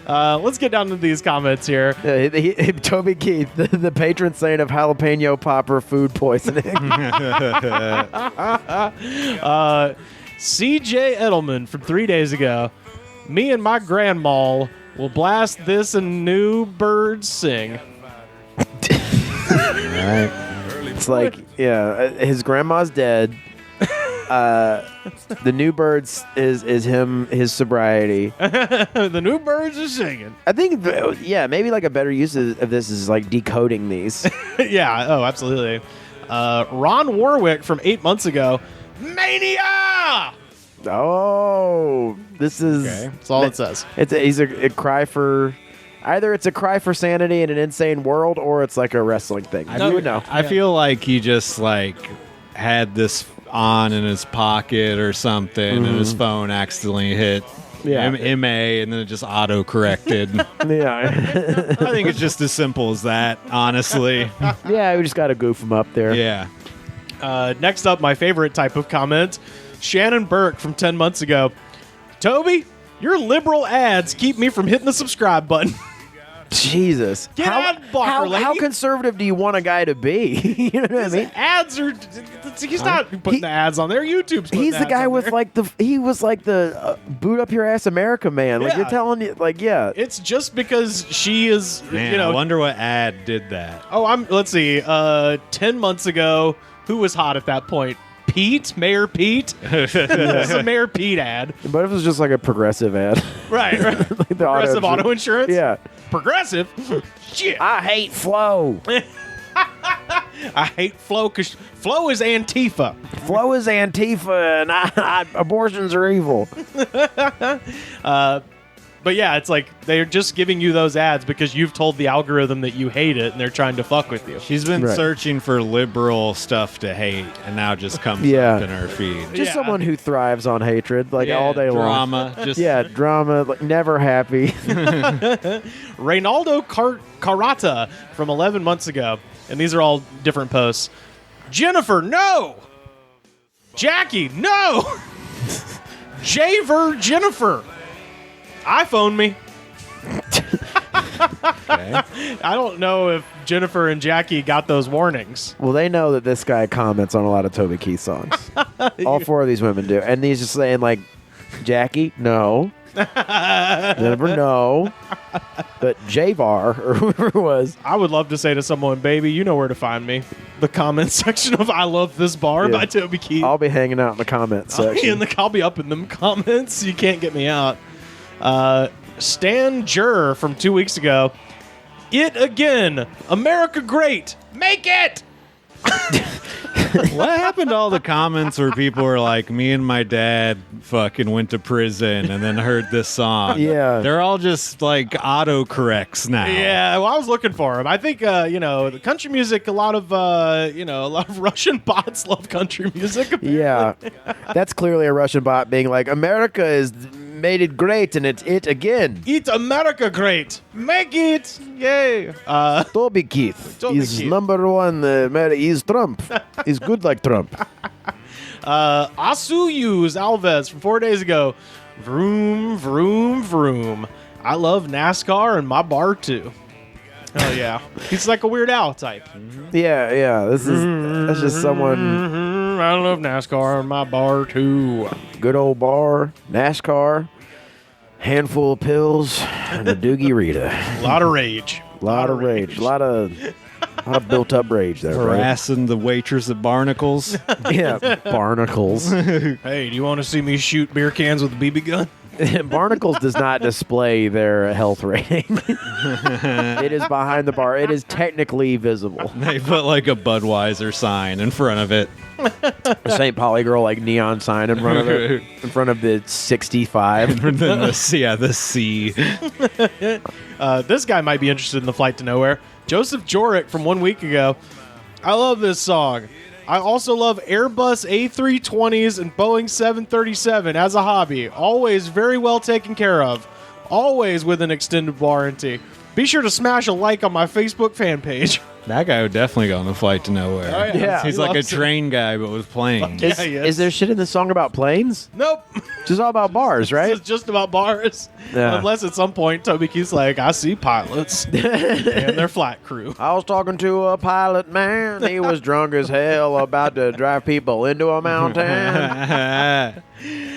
Let's get down to these comments here. Toby Keith, the patron saint of jalapeno popper food poisoning. CJ Edelman from 3 days ago. Me and my grandma will blast this and new birds sing. Right. It's like, his grandma's dead. The new birds is him, his sobriety. The new birds are singing. I think, maybe like a better use of this is like decoding these. Yeah, oh, absolutely. Ron Warwick from 8 months ago. Mania! Oh, this is... Okay, that's all it says. He's a cry for... Either it's a cry for sanity in an insane world, or it's like a wrestling thing. You would know. I feel like he just had this on in his pocket or something, and his phone accidentally hit MA, and then it just auto-corrected. Yeah. I think it's just as simple as that, honestly. Yeah, we just got to goof him up there. Yeah. Next up, my favorite type of comment. Shannon Burke from 10 months ago. Toby, your liberal ads keep me from hitting the subscribe button. Jesus. How conservative do you want a guy to be? You know what I mean? Ads are... He's not putting the ads on there. YouTube's putting He's the guy with he was like the boot up your ass America man. Like you're telling you, It's just because she is, Man, I wonder what ad did that. Oh, let's see. 10 months ago, who was hot at that point? Mayor Pete? This is a Mayor Pete ad. But it was just like a progressive ad. Right. Like the Progressive auto insurance? Yeah. Progressive? Shit. I hate Flo. I hate Flo because Flo is Antifa. Flo is Antifa and abortions are evil. But yeah, it's like they're just giving you those ads because you've told the algorithm that you hate it and they're trying to fuck with you. She's been Right. searching for liberal stuff to hate, and now it just comes Yeah. up in her feed. Just Yeah. someone who thrives on hatred, like Yeah, all day long. drama. Just Yeah, drama, like never happy. Reynaldo Carata from 11 months ago. And these are all different posts. Jennifer, no! Jackie, no! Javer Jennifer. iPhone me. Okay. I don't know if Jennifer and Jackie got those warnings. Well, they know that this guy comments on a lot of Toby Keith songs. All four of these women do. And he's just saying, like, Jackie, no. Jennifer, no. But Javar, or whoever it was. I would love to say to someone, baby, you know where to find me. The comment section of I Love This Bar Yeah. by Toby Keith. I'll be hanging out in the comments section. I'll be up in them comments. You can't get me out. Stan Jur from 2 weeks ago. It again. America great. Make it. What happened to all the comments where people were like, me and my dad fucking went to prison and then heard this song? Yeah. They're all just like autocorrects now. Yeah, well, I was looking for him. I think, the country music, a lot of Russian bots love country music. Yeah. That's clearly a Russian bot being like, America is made it great and it's it again. Eat America great. Make it. Yay. Toby Keith Toby is Keith. number one. He's Trump. He's good like Trump. Asuyus Alves from 4 days ago. Vroom, vroom, vroom. I love NASCAR and my bar too. Oh yeah. He's like a Weird Al type. Yeah. That's just someone. I love NASCAR and my bar too. Good old bar, NASCAR, handful of pills, and a Doogie Rita. A lot of rage. Lot of rage. A lot of built up rage there, right? Harassing the waitress at Barnacles. Yeah, barnacles. Hey, do you want to see me shoot beer cans with a BB gun? Barnacles does not display their health rating. It is behind the bar. It is technically visible. They put like a Budweiser sign in front of it. A St. Pauli girl like neon sign in front of it, in front of the 65. And then the C. This guy might be interested in the Flight to Nowhere. Joseph Jorick from 1 week ago. I love this song. I also love Airbus A320s and Boeing 737 as a hobby. Always very well taken care of. Always with an extended warranty. Be sure to smash a like on my Facebook fan page. That guy would definitely go on the Flight to Nowhere. Oh, yeah. He's He like a loves it. train guy, but with planes. Yeah, he Is there shit in the song about planes? Nope. Just all about bars, right? It's just about bars. Yeah. Unless at some point Toby Keith's like, I see pilots and their flight crew. I was talking to a pilot, man. He was drunk as hell, about to drive people into a mountain.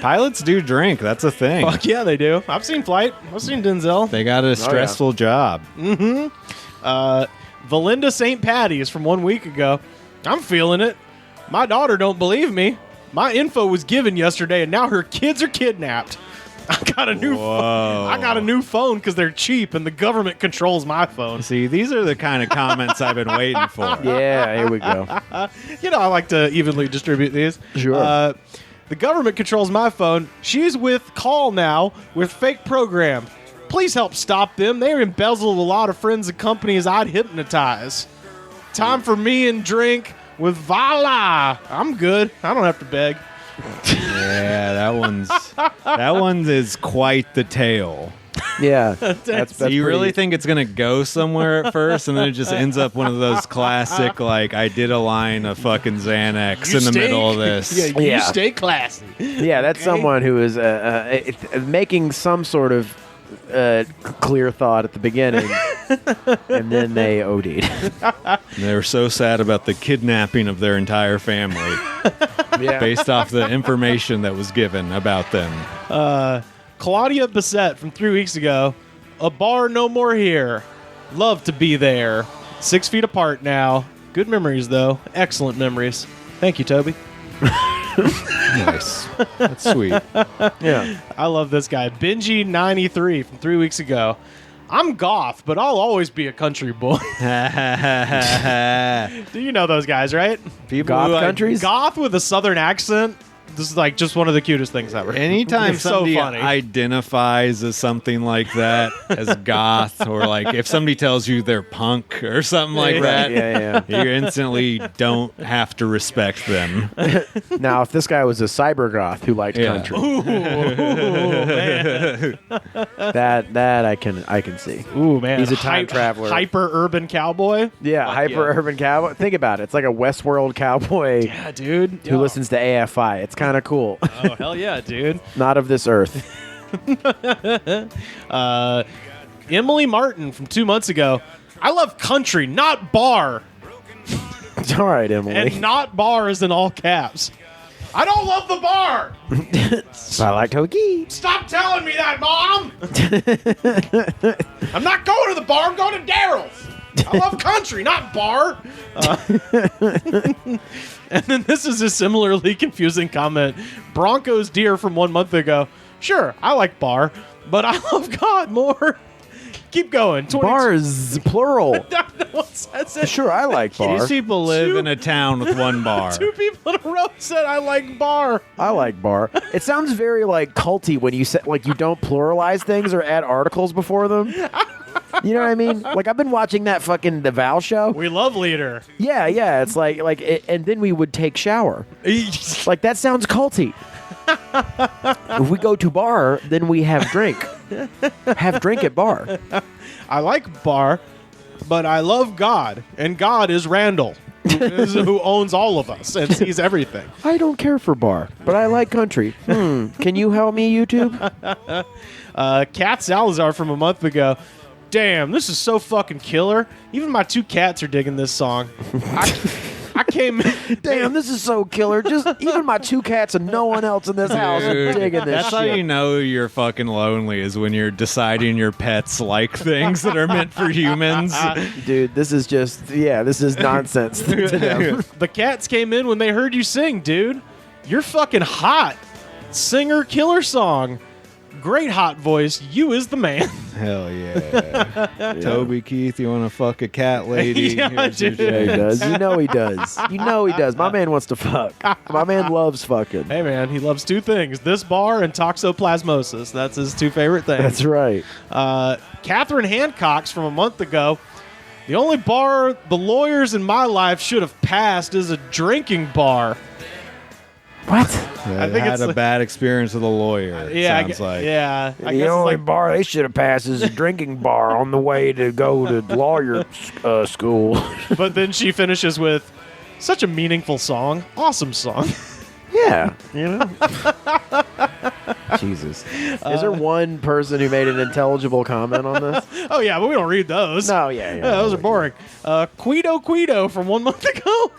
Pilots do drink. That's a thing. Fuck yeah, they do. I've seen Flight. I've seen Denzel. They got a stressful job. Valinda St. Patty's from 1 week ago. I'm feeling it. My daughter don't believe me. My info was given yesterday, and now her kids are kidnapped. I got a new Whoa. I got a new phone because they're cheap, and the government controls my phone. See, these are the kind of comments I've been waiting for. Yeah, here we go. I like to evenly distribute these. Sure. The government controls my phone. She's with Call now with fake program. Please help stop them. They embezzled a lot of friends and companies I'd hypnotize. Time for me and drink with Vala. I'm good. I don't have to beg. Yeah, that one is quite the tale. Yeah. That's So you really pretty- think it's gonna go somewhere at first, and then it just ends up one of those classic, like I did a line of fucking Xanax in the middle of this. Yeah, you Yeah. stay classy. Yeah, that's someone who is making some sort of clear thought at the beginning, and then they OD'd. They were so sad about the kidnapping of their entire family, based off the information that was given about them. Claudia Bissett from 3 weeks ago. A bar no more here. Love to be there. 6 feet apart now. Good memories, though. Excellent memories. Thank you, Toby. Nice. That's sweet. Yeah. I love this guy. Benji93 from 3 weeks ago. I'm goth, but I'll always be a country boy. Do you know those guys, right? People Goth who countries? Goth with a southern accent. This is like just one of the cutest things ever. Anytime It's so somebody funny. identifies as something like that, as goth, or like if somebody tells you they're punk or something like that, you instantly don't have to respect them. Now, if this guy was a cyber goth who liked country, man. that I can see. Ooh, man. He's a time traveler. Hyper urban cowboy. Yeah, hyper urban cowboy. Think about it. It's like a Westworld cowboy Yeah, dude. who listens to AFI. It's kind of cool. Oh, hell yeah, dude. Not of this earth. Emily Martin from 2 months ago. I love country, not bar. All right, Emily. And not bar is in all caps. I don't love the bar. I like Toki. Stop telling me that, Mom. I'm not going to the bar. I'm going to Daryl's. I love country, not bar. And then this is a similarly confusing comment. Broncos deer from 1 month ago. Sure, I like bar, but I love God more. Keep going. Bars, plural. No one says it. Sure, I like bar. These people live in a town with one bar. 2 people in a row said I like bar. I like bar. It sounds very like culty when you say like you don't pluralize things or add articles before them. You know what I mean? Like I've been watching that fucking The Val show. We love leader. Yeah. It's like and then we would take shower. Like that sounds culty. If we go to bar, then we have drink. Have drink at bar. I like bar, but I love God, and God is Randall, who owns all of us and sees everything. I don't care for bar, but I like country. Can you help me, YouTube? Kat Salazar from a month ago. Damn, this is so fucking killer. Even my 2 cats are digging this song. I came. Damn, this is so killer. Just even my 2 cats and no one else in this house are digging this That's how shit. you know you're fucking lonely, is when you're deciding your pets like things that are meant for humans. Dude, this is just, this is nonsense to them. The cats came in when they heard you sing, dude. You're fucking hot. Singer killer song. Great hot voice. You is the man. Hell yeah. Toby Keith, you want to fuck a cat lady? Yeah, Here's your dude. Yeah, he chance. does. You know he does. You know he does. My man wants to fuck. My man loves fucking. Hey, man, he loves 2 things. This bar and toxoplasmosis. That's his 2 favorite things. That's right. Catherine Hancock's from a month ago. The only bar the lawyers in my life should have passed is a drinking bar. What? I think had it's a like- bad experience with a lawyer. It Yeah, sounds like. yeah. I The guess only it's like, bar they should have passed is a drinking bar on the way to go to lawyer school. but then she finishes with such a meaningful song, awesome song. Yeah, you know. Jesus. Is there one person who made an intelligible comment on this? Oh yeah, but we don't read those. No, yeah. Those are boring. Quido from 1 month ago.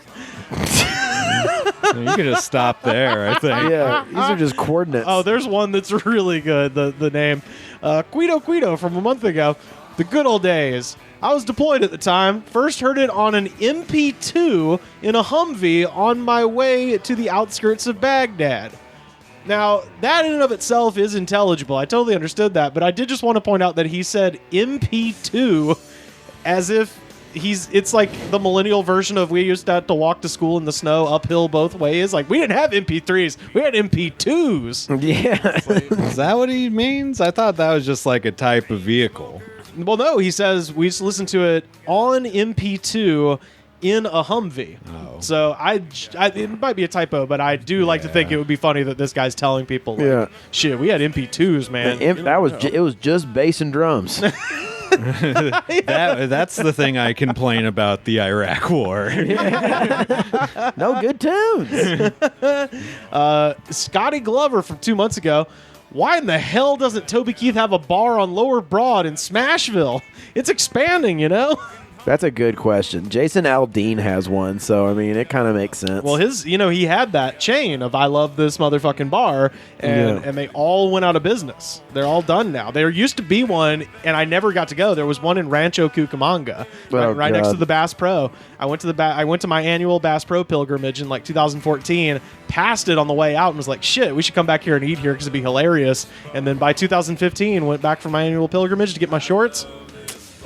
You could just stop there, I think. Yeah, these are just coordinates. Oh, there's one that's really good. The name, Quido from a month ago. The good old days. I was deployed at the time. First heard it on an MP2 in a Humvee on my way to the outskirts of Baghdad. Now, that in and of itself is intelligible. I totally understood that, but I did just want to point out that he said MP2 as if it's like the millennial version of we used to have to walk to school in the snow uphill both ways. Like, we didn't have MP3s. We had MP2s. Yeah. Is that what he means? I thought that was just like a type of vehicle. Well, no, he says we used to listen to it on MP2 in a Humvee. Oh. So it might be a typo, but I do like to think it would be funny that this guy's telling people, like, Yeah. shit, we had MP2s, man. It was just bass and drums. That's the thing I complain about the Iraq War. No good tunes. Scotty Glover from 2 months ago. Why in the hell doesn't Toby Keith have a bar on Lower Broad in Smashville? It's expanding, you know? That's a good question. Jason Aldean has one, so I mean, it kind of makes sense. Well, he had that chain of I love this motherfucking bar, and they all went out of business. They're all done now. There used to be one, and I never got to go. There was one in Rancho Cucamonga, right next to the Bass Pro. I went to my annual Bass Pro pilgrimage in like 2014, passed it on the way out, and was like, shit, we should come back here and eat here because it'd be hilarious. And then by 2015, went back for my annual pilgrimage to get my shorts.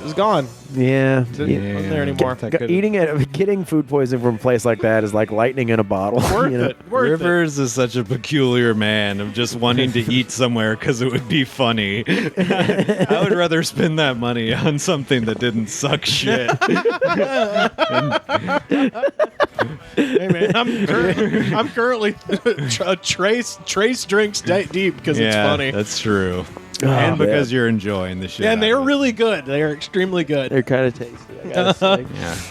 It was gone. Yeah. Wasn't there anymore. Getting food poisoning from a place like that is like lightning in a bottle. Worth it. Worth Rivers is such a peculiar man of just wanting to eat somewhere because it would be funny. I would rather spend that money on something that didn't suck shit. Hey man, I'm currently trace drinks deep because it's funny. That's true. Oh, and because man. you're enjoying the shit. And out they're of it. really good. They are extremely good. They're kind of tasty. I gotta say.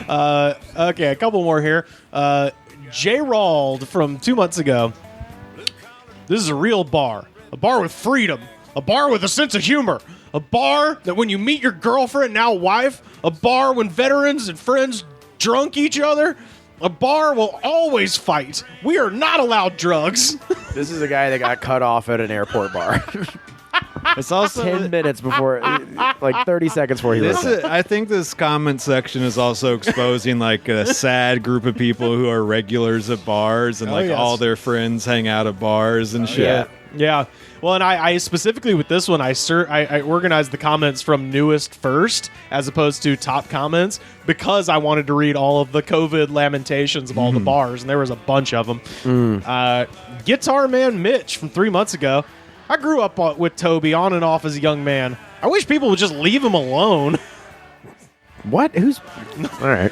Yeah. Okay, a couple more here. J. Rald from 2 months ago. This is a real bar. A bar with freedom. A bar with a sense of humor. A bar that when you meet your girlfriend, now wife. A bar when veterans and friends drunk each other. A bar will always fight. We are not allowed drugs. This is a guy that got cut off at an airport bar. It's also 10 minutes before, like 30 seconds before he This was. is, I think this comment section is also exposing like a sad group of people who are regulars at bars and like yes. all their friends hang out at bars and shit. Yeah. Well, and I specifically with this one, I organized the comments from newest first as opposed to top comments because I wanted to read all of the COVID lamentations of all the bars, and there was a bunch of them. Guitar Man Mitch from 3 months ago. I grew up with Toby on and off as a young man. I wish people would just leave him alone. What? Who's? All right.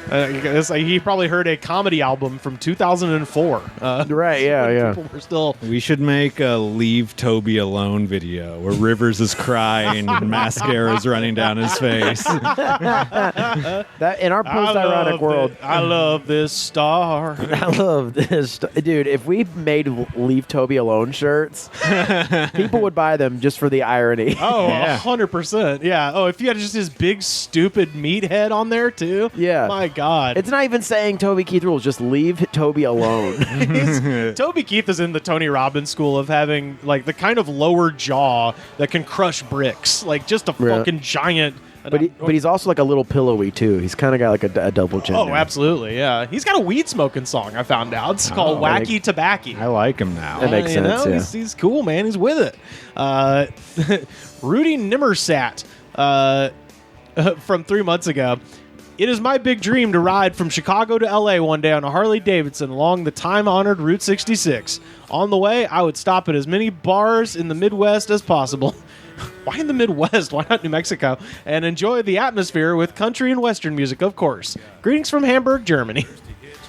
He probably heard a comedy album from 2004. Right, yeah. People were still... We should make a Leave Toby Alone video where Rivers is crying and mascara is running down his face. That in our post-ironic world. I love this star. I love this. Dude, if we made Leave Toby Alone shirts, people would buy them just for the irony. Oh, Yeah. 100%. Yeah. Oh, if you had just his big, stupid meathead on there, too. Yeah. My God. It's not even saying Toby Keith rules, just leave Toby alone. Toby Keith is in the Tony Robbins school of having, like, the kind of lower jaw that can crush bricks. Like, just a Really? fucking giant... but he's also like a little pillowy, too. He's kind of got like a double chin. Oh, there. absolutely, yeah. He's got a weed smoking song, I found out. It's called Wacky Tobacco. I like him now. That makes You know, sense, yeah. he's cool, man. He's with it. Rudy Nimmersat from 3 months ago. It is my big dream to ride from Chicago to L.A. one day on a Harley-Davidson along the time-honored Route 66. On the way, I would stop at as many bars in the Midwest as possible. Why in the Midwest? Why not New Mexico? And enjoy the atmosphere with country and Western music, of course. Greetings from Hamburg, Germany.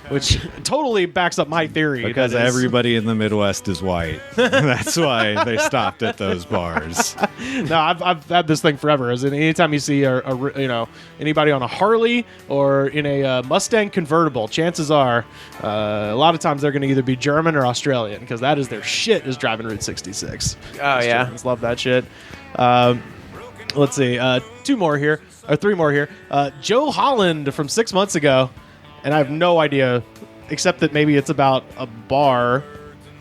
Which totally backs up my theory. Because that is- everybody in the Midwest is white. That's why they stopped at those bars. No, I've had this thing forever. As in, anytime you see anybody on a Harley or in a Mustang convertible, chances are a lot of times they're going to either be German or Australian because that is their shit is driving Route 66. Oh, yeah. Germans love that shit. Let's see, 3 more here. Joe Holland from 6 months ago, and I have no idea, except that maybe it's about a bar.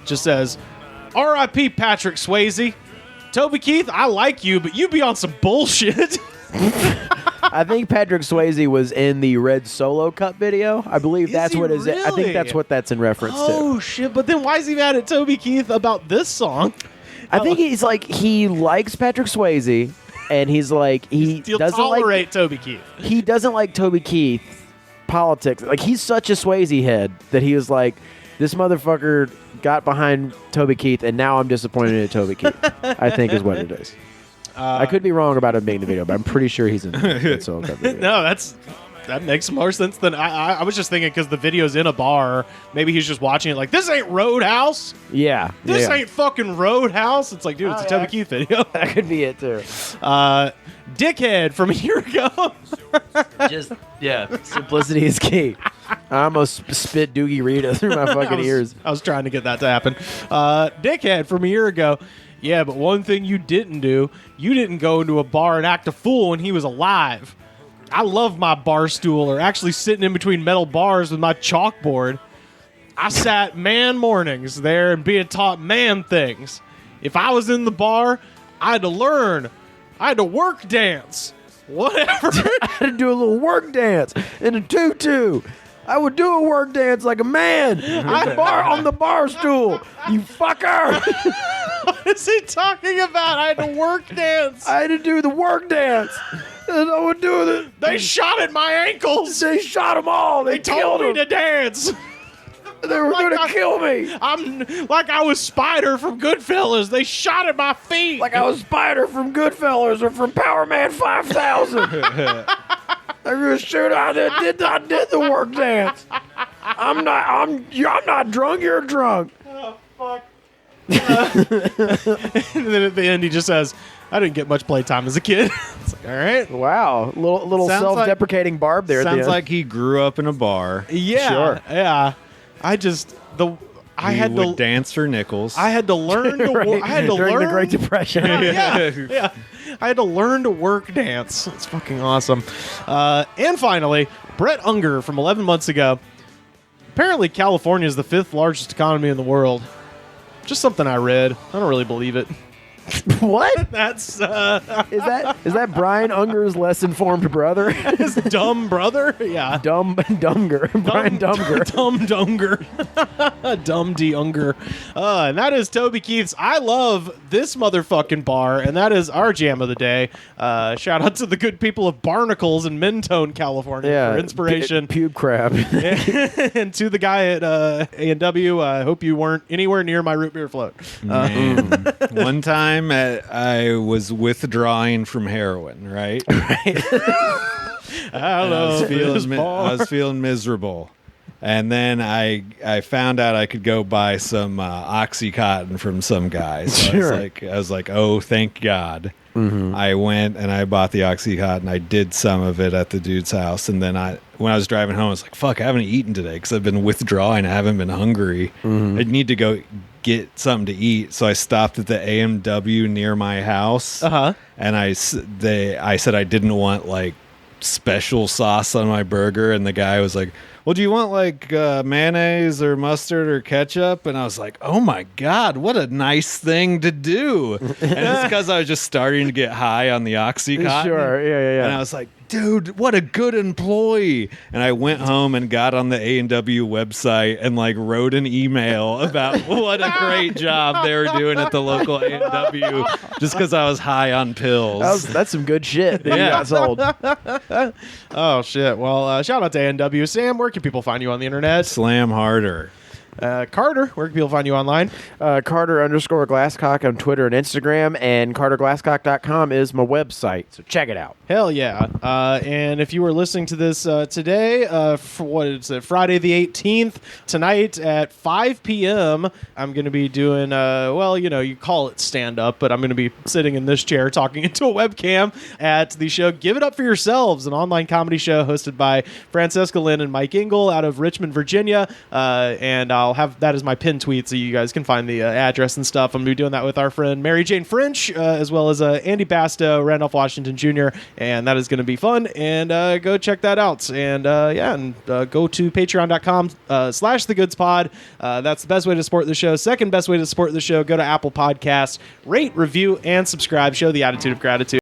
Just says, R.I.P. Patrick Swayze. Toby Keith, I like you, but you be on some bullshit. I think Patrick Swayze was in the Red Solo Cup video. I believe that's he what is. I really? think that's what that's in reference to. Oh, shit, but then why is he mad at Toby Keith about this song? I think he's like he likes Patrick Swayze, and he's like he He'll doesn't tolerate like Toby Keith. he doesn't like Toby Keith politics. Like he's such a Swayze head that he was like, this motherfucker got behind Toby Keith, and now I'm disappointed in Toby Keith. I think is what it is. I could be wrong about him being in the video, but I'm pretty sure he's in the Red Solo Cup video. No, that makes more sense than I was just thinking because the video's in a bar. Maybe he's just watching it like, this ain't Roadhouse. Yeah, This yeah. ain't fucking Roadhouse. It's like, dude, it's a Toby Keith video. That could be it too. Dickhead from a year ago. Just simplicity is key. I almost spit Doogie Rita through my fucking ears. I was trying to get that to happen. Dickhead from a year ago. Yeah, but one thing you didn't do, you didn't go into a bar and act a fool when he was alive. I love my bar stool, or actually sitting in between metal bars with my chalkboard. I sat man mornings there and being taught man things. If I was in the bar, I had to learn. I had to work dance. Whatever. I had to do a little work dance in a tutu. I would do a work dance like a man on the bar stool. You fucker. What is he talking about? I had to work dance. I had to do the work dance No one doing it. They shot at my ankles. They shot them all. They told me to dance. They were going to kill me. I'm like I was Spider from Goodfellas. They shot at my feet. Like I was Spider from Goodfellas or from Power Man 5000. They're going to shoot. I did the work dance. I'm not drunk. You're drunk. Oh, fuck. And then at the end, he just says, I didn't get much playtime as a kid. It's like, all right. Wow. Little Sounds self-deprecating Barb there. Sounds at the end. like he grew up in a bar. Yeah. Sure. Yeah. I He would dance for nickels. I had to learn to Right. I had to During learn the Great Depression. yeah. I had to learn to work dance. It's fucking awesome. And finally, Brett Unger from 11 months ago. Apparently, California is the 5th largest economy in the world. Just something I read. I don't really believe it. What? That's Is that Brian Unger's less informed brother? his dumb brother. Yeah. Dumger. Brian Dumger. Dumb Dunger. Dumb D Unger. And that is Toby Keith's I Love This Motherfucking Bar, and that is our jam of the day. Shout out to the good people of Barnacles in Mentone, California for inspiration. Pube crab. And to the guy at A&W, I hope you weren't anywhere near my root beer float. Man. One time I was withdrawing from heroin, right? I love this bar. I was feeling miserable. And then I found out I could go buy some Oxycontin from some guy. So Sure. I was like, oh, thank God. Mm-hmm. I went and I bought the Oxycontin. I did some of it at the dude's house. And then when I was driving home, I was like, fuck, I haven't eaten today because I've been withdrawing. I haven't been hungry. Mm-hmm. I need to go get something to eat. So I stopped at the AMW near my house. Uh-huh. And I said I didn't want like special sauce on my burger. And the guy was like, well, do you want like mayonnaise or mustard or ketchup? And I was like, oh my God, what a nice thing to do. And it's because I was just starting to get high on the Oxycontin. Sure, yeah. And I was like, dude, what a good employee. And I went home and got on the A&W website and like wrote an email about what a great job they were doing at the local A&W just because I was high on pills. That's some good shit that you got sold. Oh, shit. Well, shout out to A&W. Sam, where can people find you on the internet? Slam harder. Carter, where can people find you online? Carter_Glasscock on Twitter and Instagram, and CarterGlasscock.com is my website, so check it out. Hell yeah. And if you were listening to this today, for what is it, Friday the 18th, tonight at 5 p.m., I'm going to be doing, you call it stand-up, but I'm going to be sitting in this chair talking into a webcam at the show Give It Up For Yourselves, an online comedy show hosted by Francesca Lynn and Mike Engel out of Richmond, Virginia. And I'll have that as my pinned tweet so you guys can find the address and stuff. I'm going to be doing that with our friend Mary Jane French, as well as Andy Basto, Randolph Washington Jr., and that is going to be fun. And go check that out. And go to patreon.com/thegoodspod. That's the best way to support the show. Second best way to support the show, go to Apple Podcasts, rate, review, and subscribe. Show the attitude of gratitude.